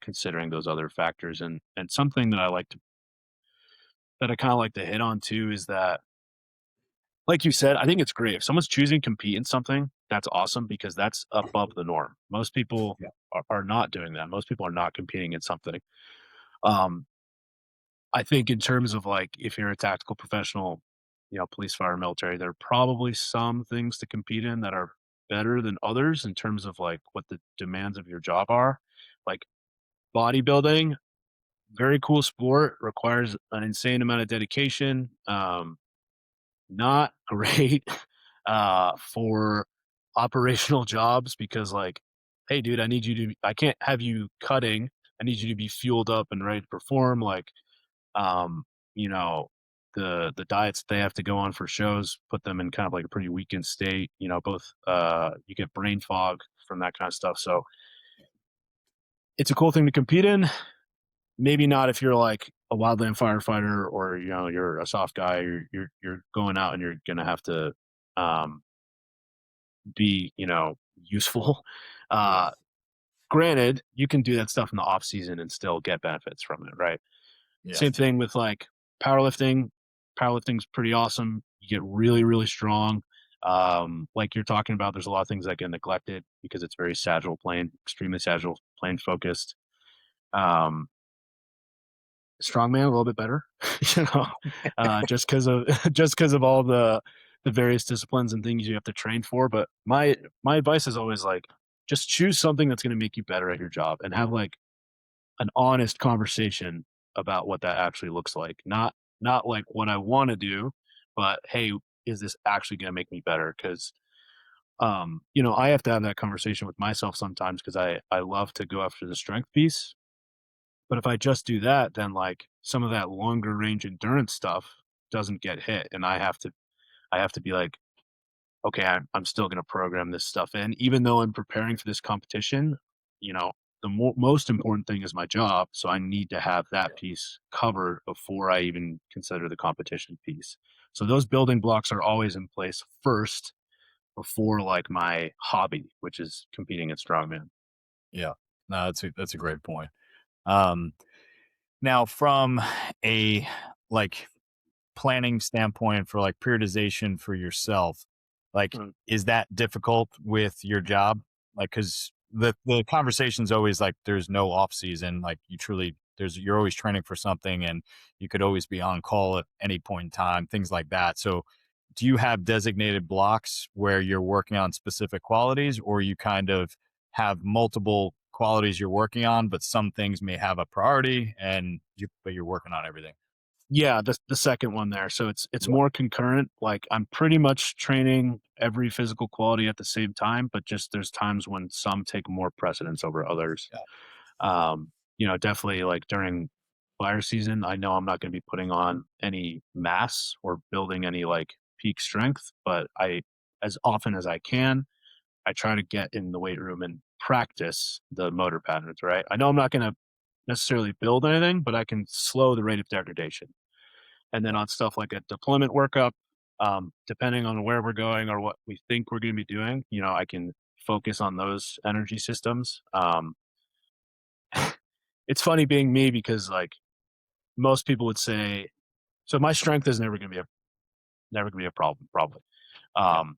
[SPEAKER 2] considering those other factors, and something that I kind of like to hit on too is that, like you said, I think it's great if someone's choosing to compete in something. That's awesome because that's above the norm. Most people
[SPEAKER 1] Yeah.
[SPEAKER 2] are not doing that. Most people are not competing in something. Um, I think in terms of, like, if you're a tactical professional, police, fire, military, there are probably some things to compete in that are better than others in terms of, like, what the demands of your job are. Like, bodybuilding, very cool sport, requires an insane amount of dedication. Not great, for operational jobs because, like, "Hey, dude, I can't have you cutting. I need you to be fueled up and ready to perform." Like, um, you know, the diets they have to go on for shows put them in kind of like a pretty weakened state, both, you get brain fog from that kind of stuff, so it's a cool thing to compete in. Maybe not if you're like a wildland firefighter or, you're a soft guy, you're going out and you're gonna have to, um, be, useful.
[SPEAKER 1] Yeah.
[SPEAKER 2] Uh, Granted, you can do that stuff in the off season and still get benefits from it, right?
[SPEAKER 1] Yeah.
[SPEAKER 2] Same thing with like powerlifting. Powerlifting's pretty awesome. You get really, really strong. Like you're talking about, there's a lot of things that get neglected because it's very sagittal plane, extremely sagittal plane focused. Um, Strongman a little bit better, you know, just because of just because of all the various disciplines and things you have to train for. But my advice is always like, just choose something that's going to make you better at your job and have like an honest conversation about what that actually looks like. Not like what I want to do, but hey, is this actually going to make me better? Because I have to have that conversation with myself sometimes because I love to go after the strength piece. But if I just do that, then like some of that longer range endurance stuff doesn't get hit, and I have to be like, okay, I'm still going to program this stuff in, even though I'm preparing for this competition. You know, the most important thing is my job, so I need to have that piece covered before I even consider the competition piece. So those building blocks are always in place first before like my hobby, which is competing in strongman.
[SPEAKER 1] Yeah. No, that's a great point. Um, Now from a like planning standpoint for like periodization for yourself, like
[SPEAKER 2] Mm.
[SPEAKER 1] is that difficult with your job? Like, cause the conversation's always like there's no off season. Like you truly you're always training for something and you could always be on call at any point in time, things like that. So do you have designated blocks where you're working on specific qualities, or you kind of have multiple qualities you're working on, but some things may have a priority but you're working on everything?
[SPEAKER 2] Yeah, the second one there. So it's
[SPEAKER 1] Yeah.
[SPEAKER 2] more concurrent. Like I'm pretty much training every physical quality at the same time, but just there's times when some take more precedence over others.
[SPEAKER 1] Yeah.
[SPEAKER 2] Definitely like during fire season, I know I'm not going to be putting on any mass or building any like peak strength, but as often as I can, I try to get in the weight room and practice the motor patterns, right? I know I'm not going to necessarily build anything, but I can slow the rate of degradation. And then on stuff like a deployment workup, depending on where we're going or what we think we're going to be doing, I can focus on those energy systems. It's funny being me because like most people would say, so my strength is never going to be a problem, probably.
[SPEAKER 1] Yeah.
[SPEAKER 2] Um,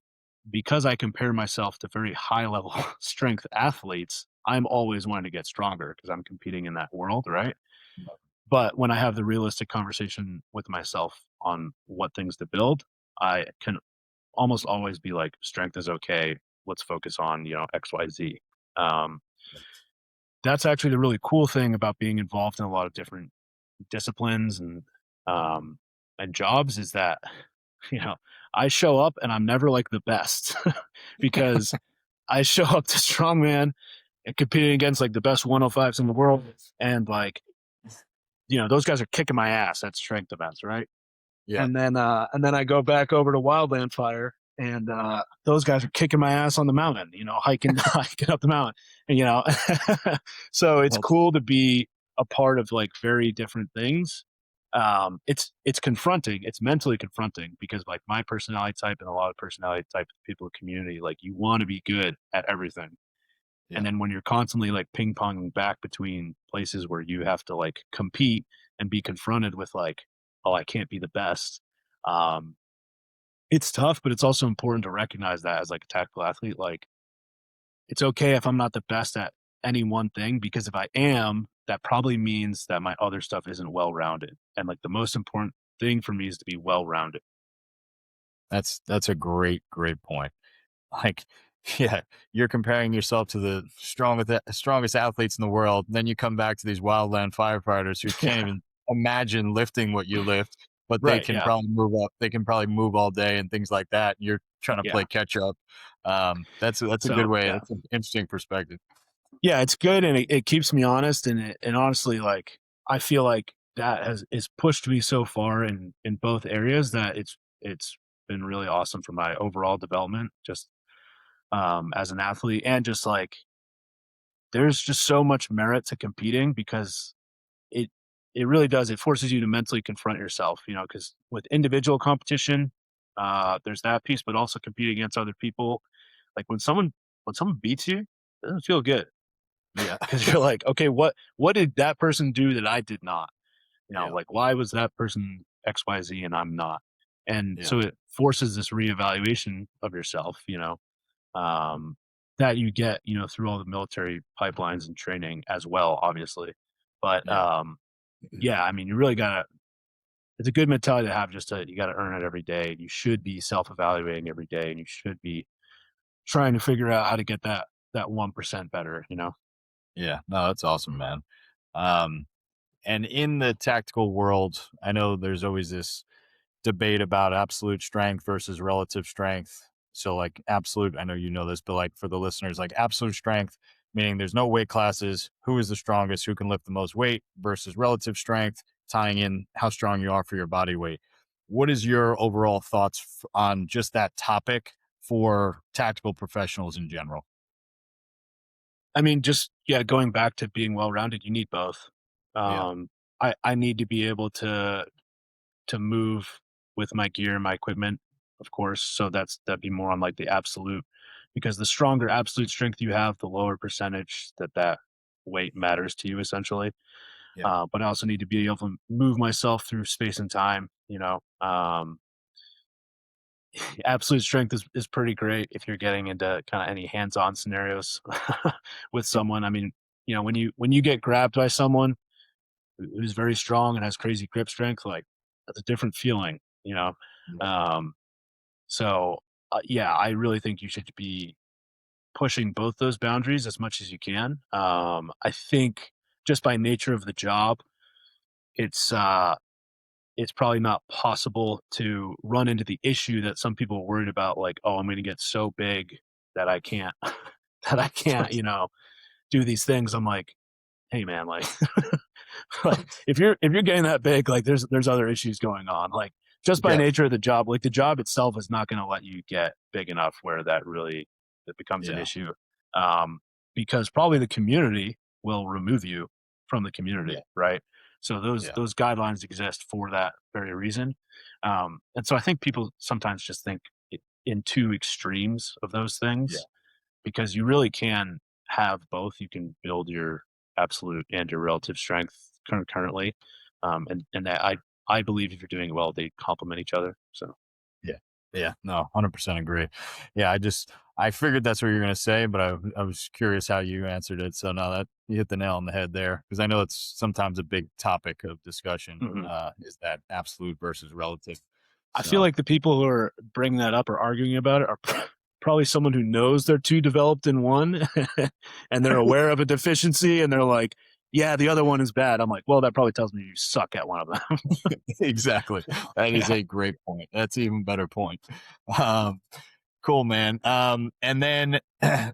[SPEAKER 2] because I compare myself to very high level strength athletes, I'm always wanting to get stronger because I'm competing in that world, right? But when I have the realistic conversation with myself on what things to build, I can almost always be like, strength is okay. Let's focus on, XYZ. Um, that's actually the really cool thing about being involved in a lot of different disciplines um, and jobs is that, you know, I show up and I'm never like the best because I show up to Strongman and competing against like the best 105s in the world. And like, those guys are kicking my ass at strength events, right?
[SPEAKER 1] Yeah.
[SPEAKER 2] And then I go back over to Wildland Fire, and those guys are kicking my ass on the mountain, hiking hiking up the mountain, and so it's
[SPEAKER 1] Well,
[SPEAKER 2] cool to be a part of like very different things. It's confronting. It's mentally confronting because like my personality type and a lot of personality type people in the community, like you want to be good at everything. And
[SPEAKER 1] yeah.
[SPEAKER 2] then when you're constantly like ping ponging back between places where you have to like compete and be confronted with like, oh, I can't be the best. Um, it's tough, but it's also important to recognize that as like a tactical athlete, like it's okay if I'm not the best at any one thing because if I am, that probably means that my other stuff isn't well rounded. And like the most important thing for me is to be well rounded.
[SPEAKER 1] That's a great point. Like, yeah, you're comparing yourself to the strongest athletes in the world. Then you come back to these wildland firefighters who can't
[SPEAKER 2] Yeah.
[SPEAKER 1] even imagine lifting what you lift, but they
[SPEAKER 2] Right.
[SPEAKER 1] can
[SPEAKER 2] Yeah.
[SPEAKER 1] probably move up. They can probably move all day and things like that. You're trying to
[SPEAKER 2] Yeah.
[SPEAKER 1] play catch up. That's a good
[SPEAKER 2] So
[SPEAKER 1] way.
[SPEAKER 2] yeah.
[SPEAKER 1] That's an interesting perspective.
[SPEAKER 2] Yeah, it's good and it keeps me honest and honestly like I feel like that is pushed me so far in both areas that it's been really awesome for my overall development just as an athlete and just like there's just so much merit to competing because it it really does it forces you to mentally confront yourself, because with individual competition there's that piece but also competing against other people like when someone beats you it doesn't feel good
[SPEAKER 1] Yeah.
[SPEAKER 2] because you're like, okay, what did that person do that I did not?
[SPEAKER 1] Yeah.
[SPEAKER 2] Like why was that person XYZ and I'm not? And
[SPEAKER 1] Yeah.
[SPEAKER 2] so it forces this reevaluation of yourself, um, that you get, through all the military pipelines and training as well, obviously. But
[SPEAKER 1] Yeah.
[SPEAKER 2] yeah, I mean, you really gotta. It's a good mentality to have. You got to earn it every day. And you should be self-evaluating every day, and you should be trying to figure out how to get that 1% better.
[SPEAKER 1] Yeah. No, that's awesome, man. Um, and in the tactical world, I know there's always this debate about absolute strength versus relative strength. So, like, absolute, I know you know this, but like for the listeners, like absolute strength, meaning there's no weight classes, who is the strongest, who can lift the most weight, versus relative strength, tying in how strong you are for your body weight. What is your overall thoughts on just that topic for tactical professionals in general?
[SPEAKER 2] I mean, just yeah, going back to being well-rounded, you need both.
[SPEAKER 1] Yeah.
[SPEAKER 2] I need to be able to move with my gear and my equipment, of course. So that'd be more on like the absolute, because the stronger absolute strength you have, the lower percentage that weight matters to you essentially.
[SPEAKER 1] Yeah.
[SPEAKER 2] But I also need to be able to move myself through space and time. Absolute strength is pretty great if you're getting into kind of any hands-on scenarios with
[SPEAKER 1] Yeah.
[SPEAKER 2] someone. I mean, when you get grabbed by someone who's very strong and has crazy grip strength, like that's a different feeling.
[SPEAKER 1] Yeah.
[SPEAKER 2] Um, So, yeah, I really think you should be pushing both those boundaries as much as you can. I think just by nature of the job, it's uh, it's probably not possible to run into the issue that some people are worried about, like, oh, I'm going to get so big that I can't that I can't, do these things. I'm like, hey, man, like, like if you're getting that big, like there's other issues going on. Like just by
[SPEAKER 1] Yeah,
[SPEAKER 2] nature of the job, like the job itself is not going to let you get big enough where that becomes an
[SPEAKER 1] yeah,
[SPEAKER 2] issue. Um, because probably the community will remove you from the
[SPEAKER 1] yeah,
[SPEAKER 2] community, right? So those
[SPEAKER 1] yeah,
[SPEAKER 2] those guidelines exist for that very reason. And so I think people sometimes just think in two extremes of those
[SPEAKER 1] yeah,
[SPEAKER 2] things because you really can have both. You can build your absolute and your relative strength currently, and that I believe if you're doing well, they complement each other. So
[SPEAKER 1] yeah, yeah. No, 100% agree. Yeah, I figured that's what you're gonna say, but I was curious how you answered it. So no, that you hit the nail on the head there because I know it's sometimes a big topic of discussion.
[SPEAKER 2] mhm.
[SPEAKER 1] Is that absolute versus relative?
[SPEAKER 2] I feel
[SPEAKER 1] So
[SPEAKER 2] like the people who are bringing that up or arguing about it are probably someone who knows they're too developed in one, and they're aware of a deficiency, and they're like, "Yeah, the other one is bad." I'm like, "Well, that probably tells me you suck at one of them."
[SPEAKER 1] exactly, that is
[SPEAKER 2] Yeah.
[SPEAKER 1] a great point. That's an even better point. Um, Cool, man. And then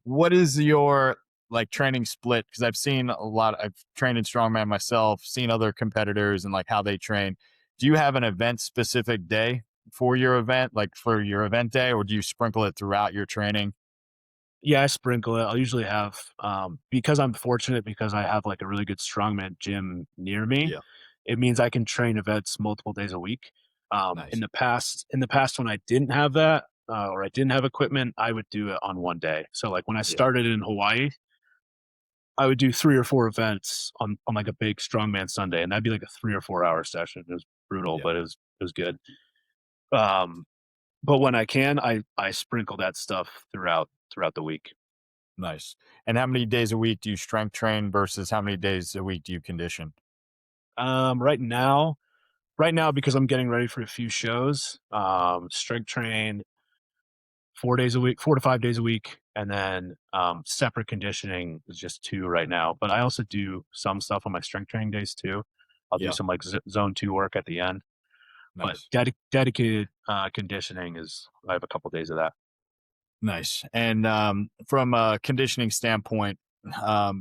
[SPEAKER 1] what is your like training split? Because I've seen a lot. I've trained in strongman myself, seen other competitors and like how they train. Do you have an event specific day for your event, like for your event day, or do you sprinkle it throughout your training?
[SPEAKER 2] Yeah, I sprinkle it. I'll usually have, because I'm fortunate because I have like a really good strongman gym near me.
[SPEAKER 1] Yeah,
[SPEAKER 2] It means I can train events multiple days a week.
[SPEAKER 1] nice.
[SPEAKER 2] In the past when I didn't have that, or I didn't have equipment, I would do it on one day. So like when I
[SPEAKER 1] Yeah,
[SPEAKER 2] started in Hawaii, I would do 3 or 4 events on like a big strongman Sunday, and that'd be like a 3 or 4 hour session. It was brutal,
[SPEAKER 1] yeah,
[SPEAKER 2] but it was good. Um, but when I can, I sprinkle that stuff throughout the week.
[SPEAKER 1] nice. And how many days a week do you strength train versus how many days a week do you condition?
[SPEAKER 2] Um, right now, right now because I'm getting ready for a few shows, strength train 4 days a week, 4 to 5 days a week, and then separate conditioning is just two right now. But I also do some stuff on my strength training days too. I'll do
[SPEAKER 1] Yeah,
[SPEAKER 2] some like zone two work at the end. But
[SPEAKER 1] nice.
[SPEAKER 2] dedicated conditioning is I have a couple days of that.
[SPEAKER 1] Nice. And from a conditioning standpoint,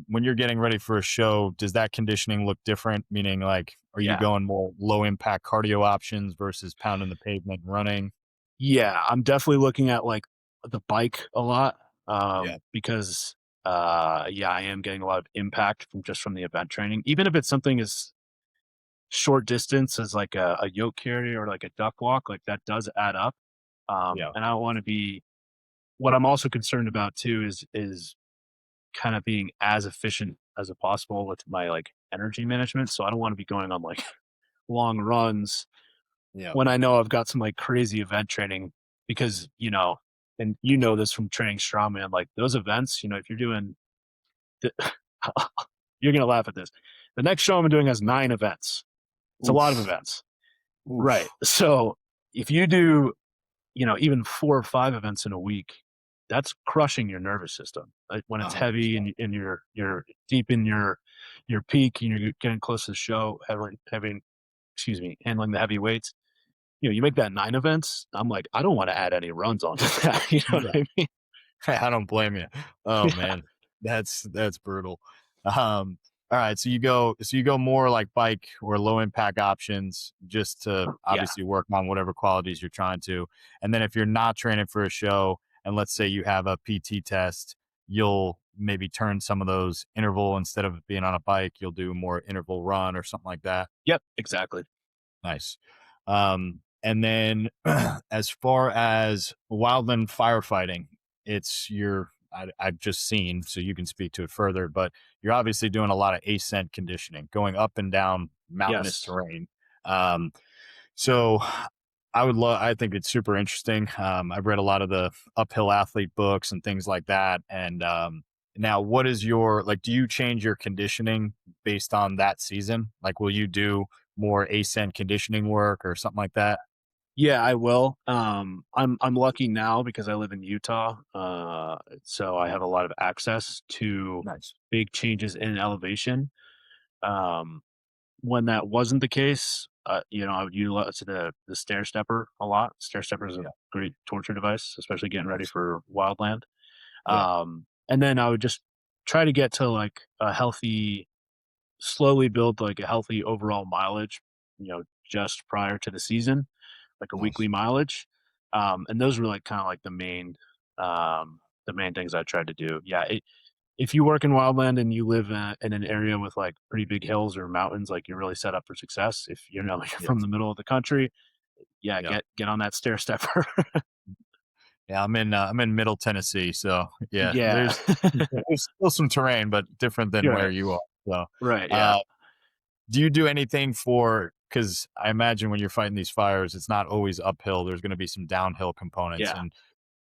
[SPEAKER 1] when you're getting ready for a show, does that conditioning look different? Meaning, like, are you
[SPEAKER 2] Yeah,
[SPEAKER 1] going more low impact cardio options versus pounding the pavement running?
[SPEAKER 2] yeah, I'm definitely looking at like the bike a lot
[SPEAKER 1] Yeah.
[SPEAKER 2] because yeah, I am getting a lot of impact from the event training, even if it's something as short distance as like a yoke carry or like a duck walk, like that does add up.
[SPEAKER 1] Yeah.
[SPEAKER 2] And I don't want to be. What I'm also concerned about too is kind of being as efficient as possible with my like energy management. So I don't want to be going on like long runs
[SPEAKER 1] Yeah.
[SPEAKER 2] when I know I've got some like crazy event training because and you know this from training strongman, like those events, if you're doing, the, you're gonna laugh at this. The next show I'm doing has 9 events. It's a lot of
[SPEAKER 1] Oof.
[SPEAKER 2] events, right?
[SPEAKER 1] Oof.
[SPEAKER 2] So if you do even 4 or 5 events in a week, that's crushing your nervous system. Like when it's heavy
[SPEAKER 1] 100%.
[SPEAKER 2] and you're deep in your peak and you're getting close to the show, having excuse me, handling the heavy weights. You make that 9 events. I'm like, I don't want to add any runs on to that. You know what
[SPEAKER 1] Yeah.
[SPEAKER 2] I mean?
[SPEAKER 1] I don't blame you. Oh
[SPEAKER 2] Yeah,
[SPEAKER 1] man, that's brutal. Um, all right, so you go more like bike or low impact options just to
[SPEAKER 2] yeah,
[SPEAKER 1] obviously work on whatever qualities you're trying to. And then if you're not training for a show and let's say you have a PT test, you'll maybe turn some of those interval instead of being on a bike, you'll do more interval run or something like that.
[SPEAKER 2] yep, exactly.
[SPEAKER 1] Nice. And then as far as wildland firefighting, I've just seen, so you can speak to it further, but you're obviously doing a lot of ascent conditioning, going up and down mountainous
[SPEAKER 2] Yes,
[SPEAKER 1] terrain. Um, so I think it's super interesting. I've read a lot of the uphill athlete books and things like that. And now what is like, do you change your conditioning based on that season? Like, will you do more ascent conditioning work or something like that?
[SPEAKER 2] Yeah, I will. I'm lucky now because I live in Utah, so I have a lot of access to
[SPEAKER 1] Nice.
[SPEAKER 2] big changes in elevation. Um, when that wasn't the case, I would utilize the stair stepper a lot. Stair stepper is a
[SPEAKER 1] Yeah.
[SPEAKER 2] great torture device, especially getting ready
[SPEAKER 1] Nice.
[SPEAKER 2] for Wildland.
[SPEAKER 1] Yeah.
[SPEAKER 2] And then I would just try to get to like a healthy, slowly build like a healthy overall mileage, just prior to the season, like a weekly
[SPEAKER 1] Nice.
[SPEAKER 2] mileage. And those were like kind of like the main things I tried to do. Yeah. If you work in wildland and you live in an area with like pretty big hills or mountains, like you're really set up for success. If you're from
[SPEAKER 1] Yes.
[SPEAKER 2] the middle of the country, yeah,
[SPEAKER 1] Yeah.
[SPEAKER 2] get on that stair stepper.
[SPEAKER 1] Yeah. I'm in Middle Tennessee, so yeah.
[SPEAKER 2] Yeah.
[SPEAKER 1] There's still some terrain, but different than where
[SPEAKER 2] Right.
[SPEAKER 1] you are. So,
[SPEAKER 2] Right. Yeah.
[SPEAKER 1] uh, do you do anything for? Because I imagine when you're fighting these fires, it's not always uphill. There's going to be some downhill components,
[SPEAKER 2] Yeah.
[SPEAKER 1] and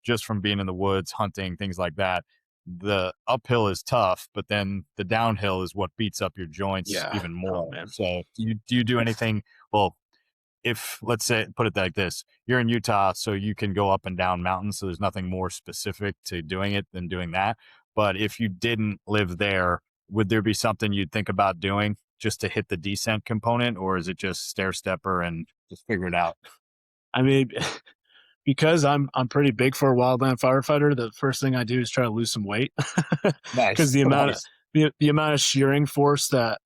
[SPEAKER 1] just from being in the woods, hunting, things like that, the uphill is tough, but then the downhill is what beats up your joints
[SPEAKER 2] Yeah.
[SPEAKER 1] even
[SPEAKER 2] Oh
[SPEAKER 1] more.
[SPEAKER 2] man.
[SPEAKER 1] So, do you do anything? Well, if let's say put it like this, you're in Utah, so you can go up and down mountains, so there's nothing more specific to doing it than doing that. But if you didn't live there, would there be something you'd think about doing just to hit the descent component, or is it just stair stepper and just figure it out?
[SPEAKER 2] I mean, because I'm pretty big for a wildland firefighter, the first thing I do is try to lose some weight because
[SPEAKER 1] Nice.
[SPEAKER 2] the amount of
[SPEAKER 1] Nice.
[SPEAKER 2] the amount of shearing force that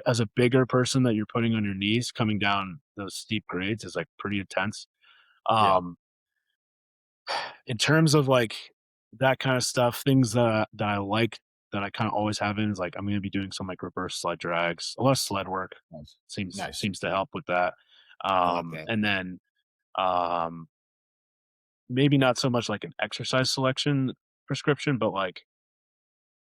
[SPEAKER 2] as a bigger person that you're putting on your knees coming down those steep grades is like pretty intense.
[SPEAKER 1] Yeah.
[SPEAKER 2] Um, in terms of like that kind of stuff, things that I like that I kind of always have in is like I'm going to be doing some like reverse sled drags, a lot of sled work
[SPEAKER 1] Nice.
[SPEAKER 2] seems
[SPEAKER 1] Nice.
[SPEAKER 2] seems to help with that.
[SPEAKER 1] I like that.
[SPEAKER 2] And then um, maybe not so much like an exercise selection prescription, but like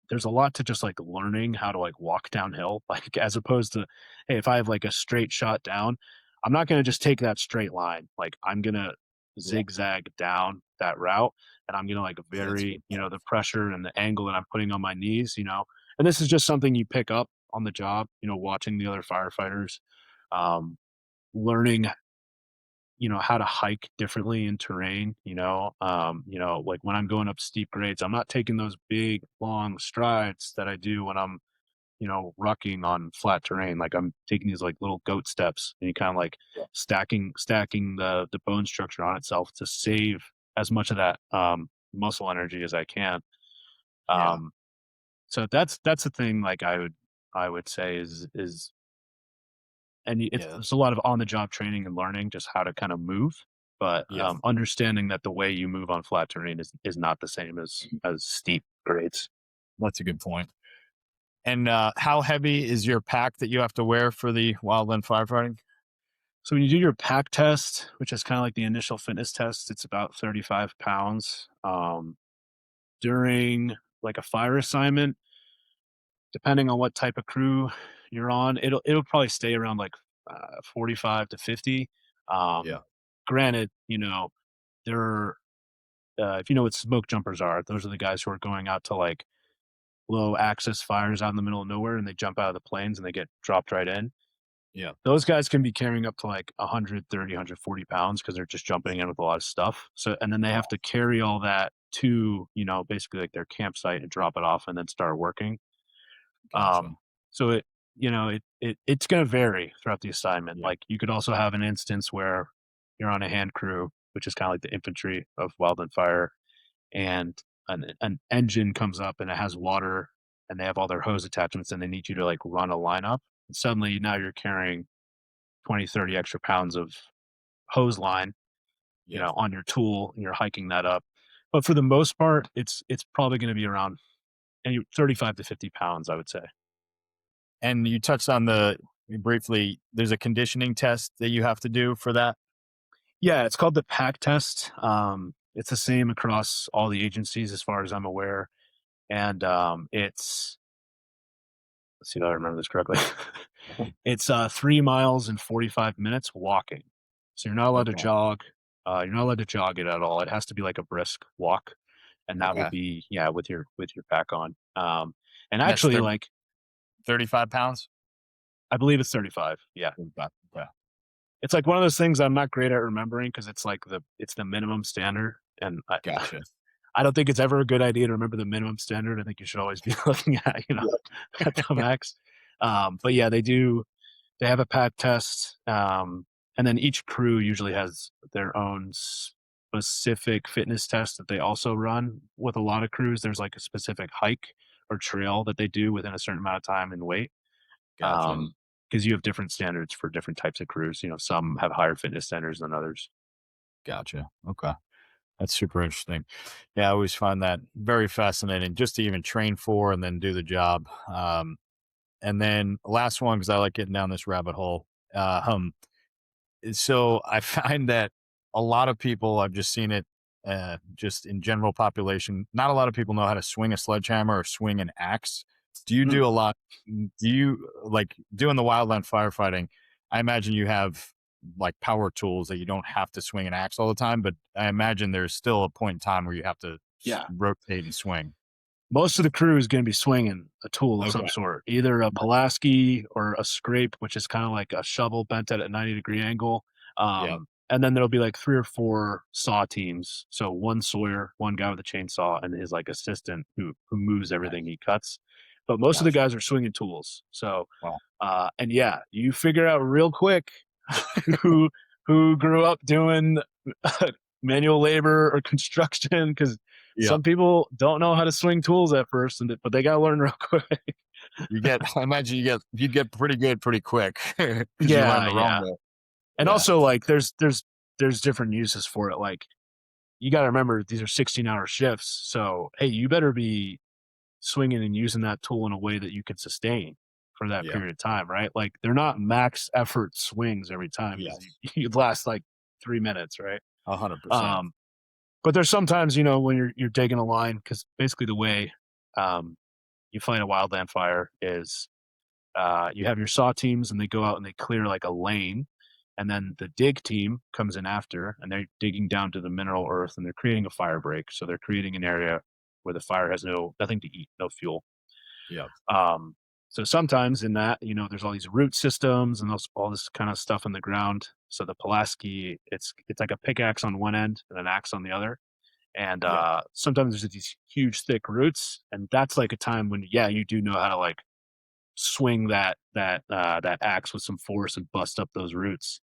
[SPEAKER 2] there's a lot to just like learning how to like walk downhill, like as opposed to, hey, if I have like a straight shot down, I'm not going to just take that straight line. Like I'm going to
[SPEAKER 1] Yeah.
[SPEAKER 2] zigzag down that route and I'm going to like
[SPEAKER 1] Yeah, that's a good
[SPEAKER 2] vary,
[SPEAKER 1] point.
[SPEAKER 2] the pressure and the angle that I'm putting on my knees, and this is just something you pick up on the job, watching the other firefighters, um, learning how to hike differently in terrain, like when I'm going up steep grades, I'm not taking those big long strides that I do when I'm, rucking on flat terrain. Like I'm taking these like little goat steps and you kind of like
[SPEAKER 1] Yeah.
[SPEAKER 2] stacking the bone structure on itself to save as much of that muscle energy as I can.
[SPEAKER 1] Yeah.
[SPEAKER 2] Um so that's the thing like I would say is and
[SPEAKER 1] Yeah.
[SPEAKER 2] it's a lot of on the job training and learning just how to kind of move, but
[SPEAKER 1] Yeah.
[SPEAKER 2] understanding that the way you move on flat terrain is not the same as steep grades.
[SPEAKER 1] That's a good point. And how heavy is your pack that you have to wear for the wildland firefighting?
[SPEAKER 2] So when you do your pack test, which is kind of like the initial fitness test, it's about 35 pounds. During like a fire assignment, depending on what type of crew you're on, it'll probably stay around like 45 to 50. Um,
[SPEAKER 1] Yeah.
[SPEAKER 2] granted, there are if you know what smoke jumpers are, those are the guys who are going out to like low access fires out in the middle of nowhere and they jump out of the planes and they get dropped right in.
[SPEAKER 1] Yeah.
[SPEAKER 2] Those guys can be carrying up to like 130, 140 pounds because they're just jumping in with a lot of stuff. So, and then they have
[SPEAKER 1] Wow.
[SPEAKER 2] to carry all that to, basically like their campsite and drop it off and then start working.
[SPEAKER 1] Gotcha.
[SPEAKER 2] So it's going to vary throughout the assignment.
[SPEAKER 1] Yeah.
[SPEAKER 2] Like you could also have an instance where you're on a hand crew, which is kind of like the infantry of wildland fire, and an engine comes up and it has water and they have all their hose attachments and they need you to like run a lineup. And suddenly now you're carrying 20, 30 extra pounds of hose line,
[SPEAKER 1] Yeah.
[SPEAKER 2] on your tool and you're hiking that up. But for the most part, it's probably going to be around 35 to 50 pounds, I would say.
[SPEAKER 1] And you touched on briefly, there's a conditioning test that you have to do for that.
[SPEAKER 2] Yeah, it's called the pack test. It's the same across all the agencies as far as I'm aware. And let's see if I remember this correctly. It's 3 miles and 45 minutes walking. So you're not allowed to
[SPEAKER 1] Okay.
[SPEAKER 2] jog. You're not allowed to jog it at all. It has to be like a brisk walk. And that will
[SPEAKER 1] Okay.
[SPEAKER 2] be, yeah, with your pack on. And
[SPEAKER 1] And that's
[SPEAKER 2] actually, like
[SPEAKER 1] 35 pounds?
[SPEAKER 2] I believe it's 35. Yeah.
[SPEAKER 1] 35. Okay.
[SPEAKER 2] it's like one of those things I'm not great at remembering because it's like it's the minimum standard, and
[SPEAKER 1] Gotcha.
[SPEAKER 2] I don't think it's ever a good idea to remember the minimum standard. I think you should always be looking at
[SPEAKER 1] Yeah.
[SPEAKER 2] at the max. But yeah, they have a pack test, and then each crew usually has their own specific fitness test that they also run with a lot of crews. There's like a specific hike or trail that they do within a certain amount of time and weight.
[SPEAKER 1] Gotcha.
[SPEAKER 2] Because you have different standards for different types of crews. Some have higher fitness standards than others.
[SPEAKER 1] Gotcha. Okay. That's super interesting. Yeah, I always find that very fascinating just to even train for and then do the job. And then last one, because I like getting down this rabbit hole. So I find that a lot of people, I've just seen it just in general population, not a lot of people know how to swing a sledgehammer or swing an axe. Do you
[SPEAKER 2] Mm.
[SPEAKER 1] do a lot? Do you like doing the wildland firefighting? I imagine you have like power tools that you don't have to swing an axe all the time, but I imagine there's still a point in time where you have to
[SPEAKER 2] Yeah.
[SPEAKER 1] rotate and swing.
[SPEAKER 2] Most of the crew is going to be swinging a tool of some
[SPEAKER 1] Okay.
[SPEAKER 2] sort, either a Pulaski or a scrape, which is kind of like a shovel bent at a 90-degree angle.
[SPEAKER 1] Yeah.
[SPEAKER 2] And then there'll be like 3 or 4 saw teams. So one sawyer, one guy with a chainsaw, and his like assistant who moves everything he cuts. But most of the
[SPEAKER 1] Gotcha.
[SPEAKER 2] guys are swinging tools. So,
[SPEAKER 1] Wow.
[SPEAKER 2] and yeah, you figure out real quick who who grew up doing manual labor or construction, because
[SPEAKER 1] Yeah.
[SPEAKER 2] some people don't know how to swing tools at first, but they got to learn real quick.
[SPEAKER 1] I imagine you get pretty good pretty quick because you learn
[SPEAKER 2] Yeah,
[SPEAKER 1] the wrong
[SPEAKER 2] yeah.
[SPEAKER 1] way.
[SPEAKER 2] And
[SPEAKER 1] Yeah.
[SPEAKER 2] also, like, there's different uses for it. Like, you got to remember these are 16-hour shifts, so hey, you better be swinging and using that tool in a way that you can sustain for that
[SPEAKER 1] Yeah.
[SPEAKER 2] period of time, right? Like, they're not max effort swings every time because
[SPEAKER 1] Yes.
[SPEAKER 2] you last like 3 minutes, right?
[SPEAKER 1] 100%.
[SPEAKER 2] Um, but there's sometimes, when you're digging a line, because basically the way um, you fight a wildland fire is you have your saw teams and they go out and they clear like a lane, and then the dig team comes in after and they're digging down to the mineral earth and they're creating a fire break. So they're creating an area where the fire has nothing to eat, no fuel.
[SPEAKER 1] Yeah.
[SPEAKER 2] Um, so sometimes in that, there's all these root systems and all this kind of stuff in the ground. So the Pulaski, it's like a pickaxe on one end and an axe on the other. And
[SPEAKER 1] Yeah.
[SPEAKER 2] sometimes there's these huge, thick roots, and that's like a time when, yeah, you do know how to like swing that axe with some force and bust up those roots.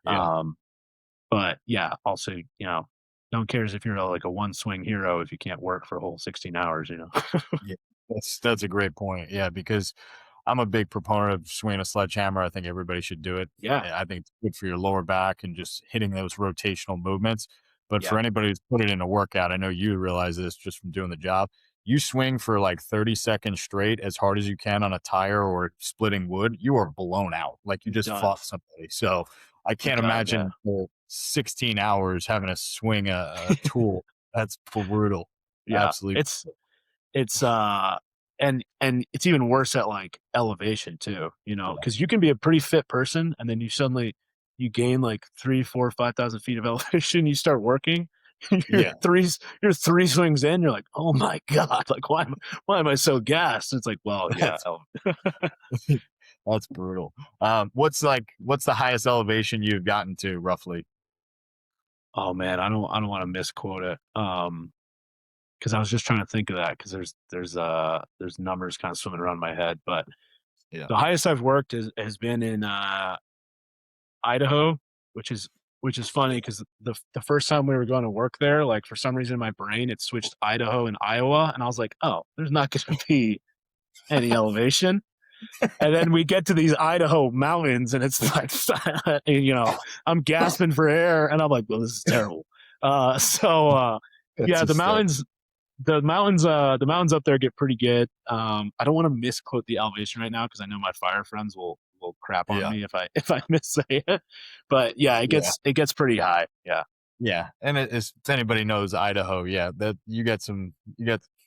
[SPEAKER 1] Yeah.
[SPEAKER 2] Um, but yeah, also, don't cares if you're like a one swing hero if you can't work for a whole 16 hours.
[SPEAKER 1] Yeah. That's a great point. Yeah, because I'm a big proponent of swinging a sledgehammer. I think everybody should do it.
[SPEAKER 2] Yeah,
[SPEAKER 1] I think it's good for your lower back and just hitting those rotational movements. But
[SPEAKER 2] yeah,
[SPEAKER 1] for anybody who's put it in a workout, I know you realize this just from doing the job. You swing for like 30 seconds straight as hard as you can on a tire or splitting wood, you are blown out. Like you just
[SPEAKER 2] done.
[SPEAKER 1] fought somebody. So I
[SPEAKER 2] You're
[SPEAKER 1] can't
[SPEAKER 2] done. Yeah,
[SPEAKER 1] imagine for 16 hours having to swing a tool. That's brutal.
[SPEAKER 2] yeah.
[SPEAKER 1] Absolutely.
[SPEAKER 2] It's and it's even worse at like elevation too,
[SPEAKER 1] Yeah.
[SPEAKER 2] because you can be a pretty fit person and then you gain like 3, 4, 5,000 feet of elevation. You start working, you're
[SPEAKER 1] Yeah.
[SPEAKER 2] you're 3 swings in. You're like, oh my god, like why am I so gassed? It's like, well, yeah,
[SPEAKER 1] That's that's brutal. What's the highest elevation you've gotten to roughly?
[SPEAKER 2] oh man, I don't want to misquote it. Because I was just trying to think of that because there's numbers kind of swimming around my head, but
[SPEAKER 1] Yeah.
[SPEAKER 2] the highest I've worked has been in Idaho, which is funny because the first time we were going to work there, like for some reason in my brain it switched Idaho and Iowa, and I was like, oh, there's not going to be any elevation. And then we get to these Idaho mountains, and it's like, I'm gasping for air, and I'm like, well, this is terrible.
[SPEAKER 1] That's
[SPEAKER 2] Yeah, the
[SPEAKER 1] just
[SPEAKER 2] mountains. The mountains up there get pretty good. I don't want to misquote the elevation right now because I know my fire friends will crap on
[SPEAKER 1] yeah.
[SPEAKER 2] me if I missay it. But yeah,
[SPEAKER 1] Yeah.
[SPEAKER 2] it gets pretty high. Yeah,
[SPEAKER 1] Yeah. And if anybody knows Idaho, yeah, that you get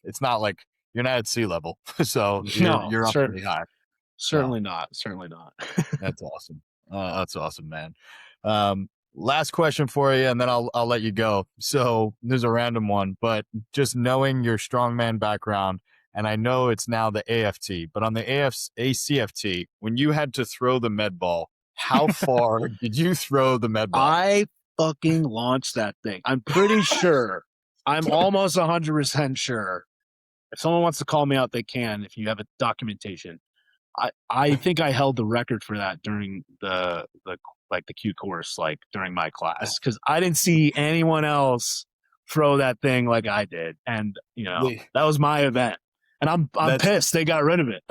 [SPEAKER 1] it's not like you're not at sea level. So
[SPEAKER 2] no,
[SPEAKER 1] you're up pretty high. So
[SPEAKER 2] certainly not. Certainly not.
[SPEAKER 1] that's awesome. That's awesome, man. Last question for you, and then I'll let you go. So there's a random one, but just knowing your strongman background, and I know it's now the AFT, but on the ACFT, when you had to throw the med ball, How far did you throw the med ball?
[SPEAKER 2] I fucking launched that thing. I'm pretty sure. I'm almost 100% sure. If someone wants to call me out, they can. If you have a documentation, I think I held the record for that during the Q course, like during my class, because I didn't see anyone else throw that thing like I did, and that was my event, and I'm pissed they got rid of it.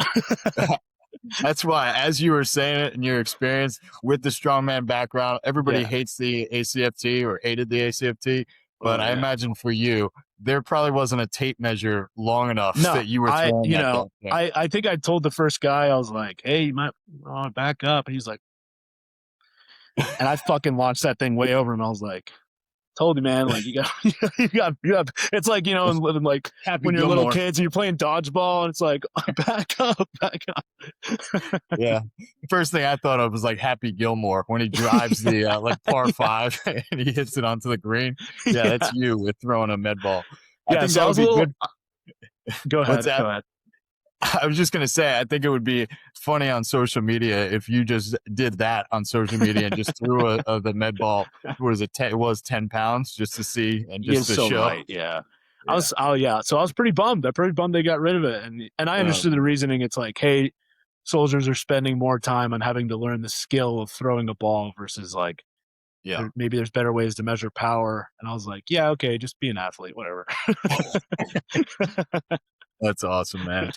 [SPEAKER 1] That's why, as you were saying it in your experience with the strongman background, everybody hates the ACFT or hated the ACFT. But I imagine for you, there probably wasn't a tape measure long enough that you were throwing that thing.
[SPEAKER 2] I think I told the first guy, I was like, hey, you might want to back up. And he's like, and I fucking launched that thing way over him. I was like, told you, man, like you got, it's like, like
[SPEAKER 1] Happy
[SPEAKER 2] when you're
[SPEAKER 1] Gilmore.
[SPEAKER 2] little kids and you're playing dodgeball and it's like, back up.
[SPEAKER 1] Yeah. The first thing I thought of was like Happy Gilmore when he drives the like par 5 and he hits it onto the green. Yeah, that's you with throwing a med ball. I think that would be good.
[SPEAKER 2] Go ahead.
[SPEAKER 1] Go ahead. I was just going to say, I think it would be funny on social media if you just did that on social media and just threw the med ball. What is it? It was 10 pounds just to see and just to show.
[SPEAKER 2] Light, yeah. So I was pretty bummed. I'm pretty bummed they got rid of it. And I understood the reasoning. It's like, hey, soldiers are spending more time on having to learn the skill of throwing a ball versus like, maybe there's better ways to measure power. And I was like, yeah, okay, just be an athlete, whatever.
[SPEAKER 1] That's awesome, man.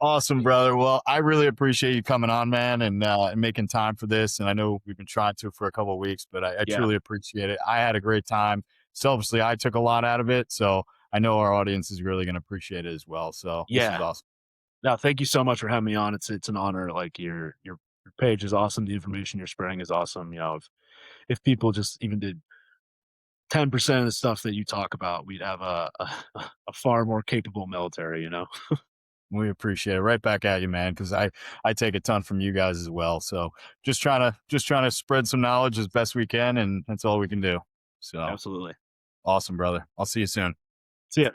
[SPEAKER 1] Awesome, brother. Well, I really appreciate you coming on, man, and making time for this. And I know we've been trying to for a couple of weeks, but I truly appreciate it. I had a great time. Selfishly, I took a lot out of it, so I know our audience is really going to appreciate it as well. So this is awesome.
[SPEAKER 2] No, thank you so much for having me on. It's an honor. Like your page is awesome. The information you're spreading is awesome. If people just even did 10% of the stuff that you talk about, we'd have a far more capable military.
[SPEAKER 1] We appreciate it. Right back at you, man, because I take a ton from you guys as well. So just trying to spread some knowledge as best we can, and that's all we can do. So
[SPEAKER 2] absolutely
[SPEAKER 1] awesome, brother. I'll see you soon.
[SPEAKER 2] See ya.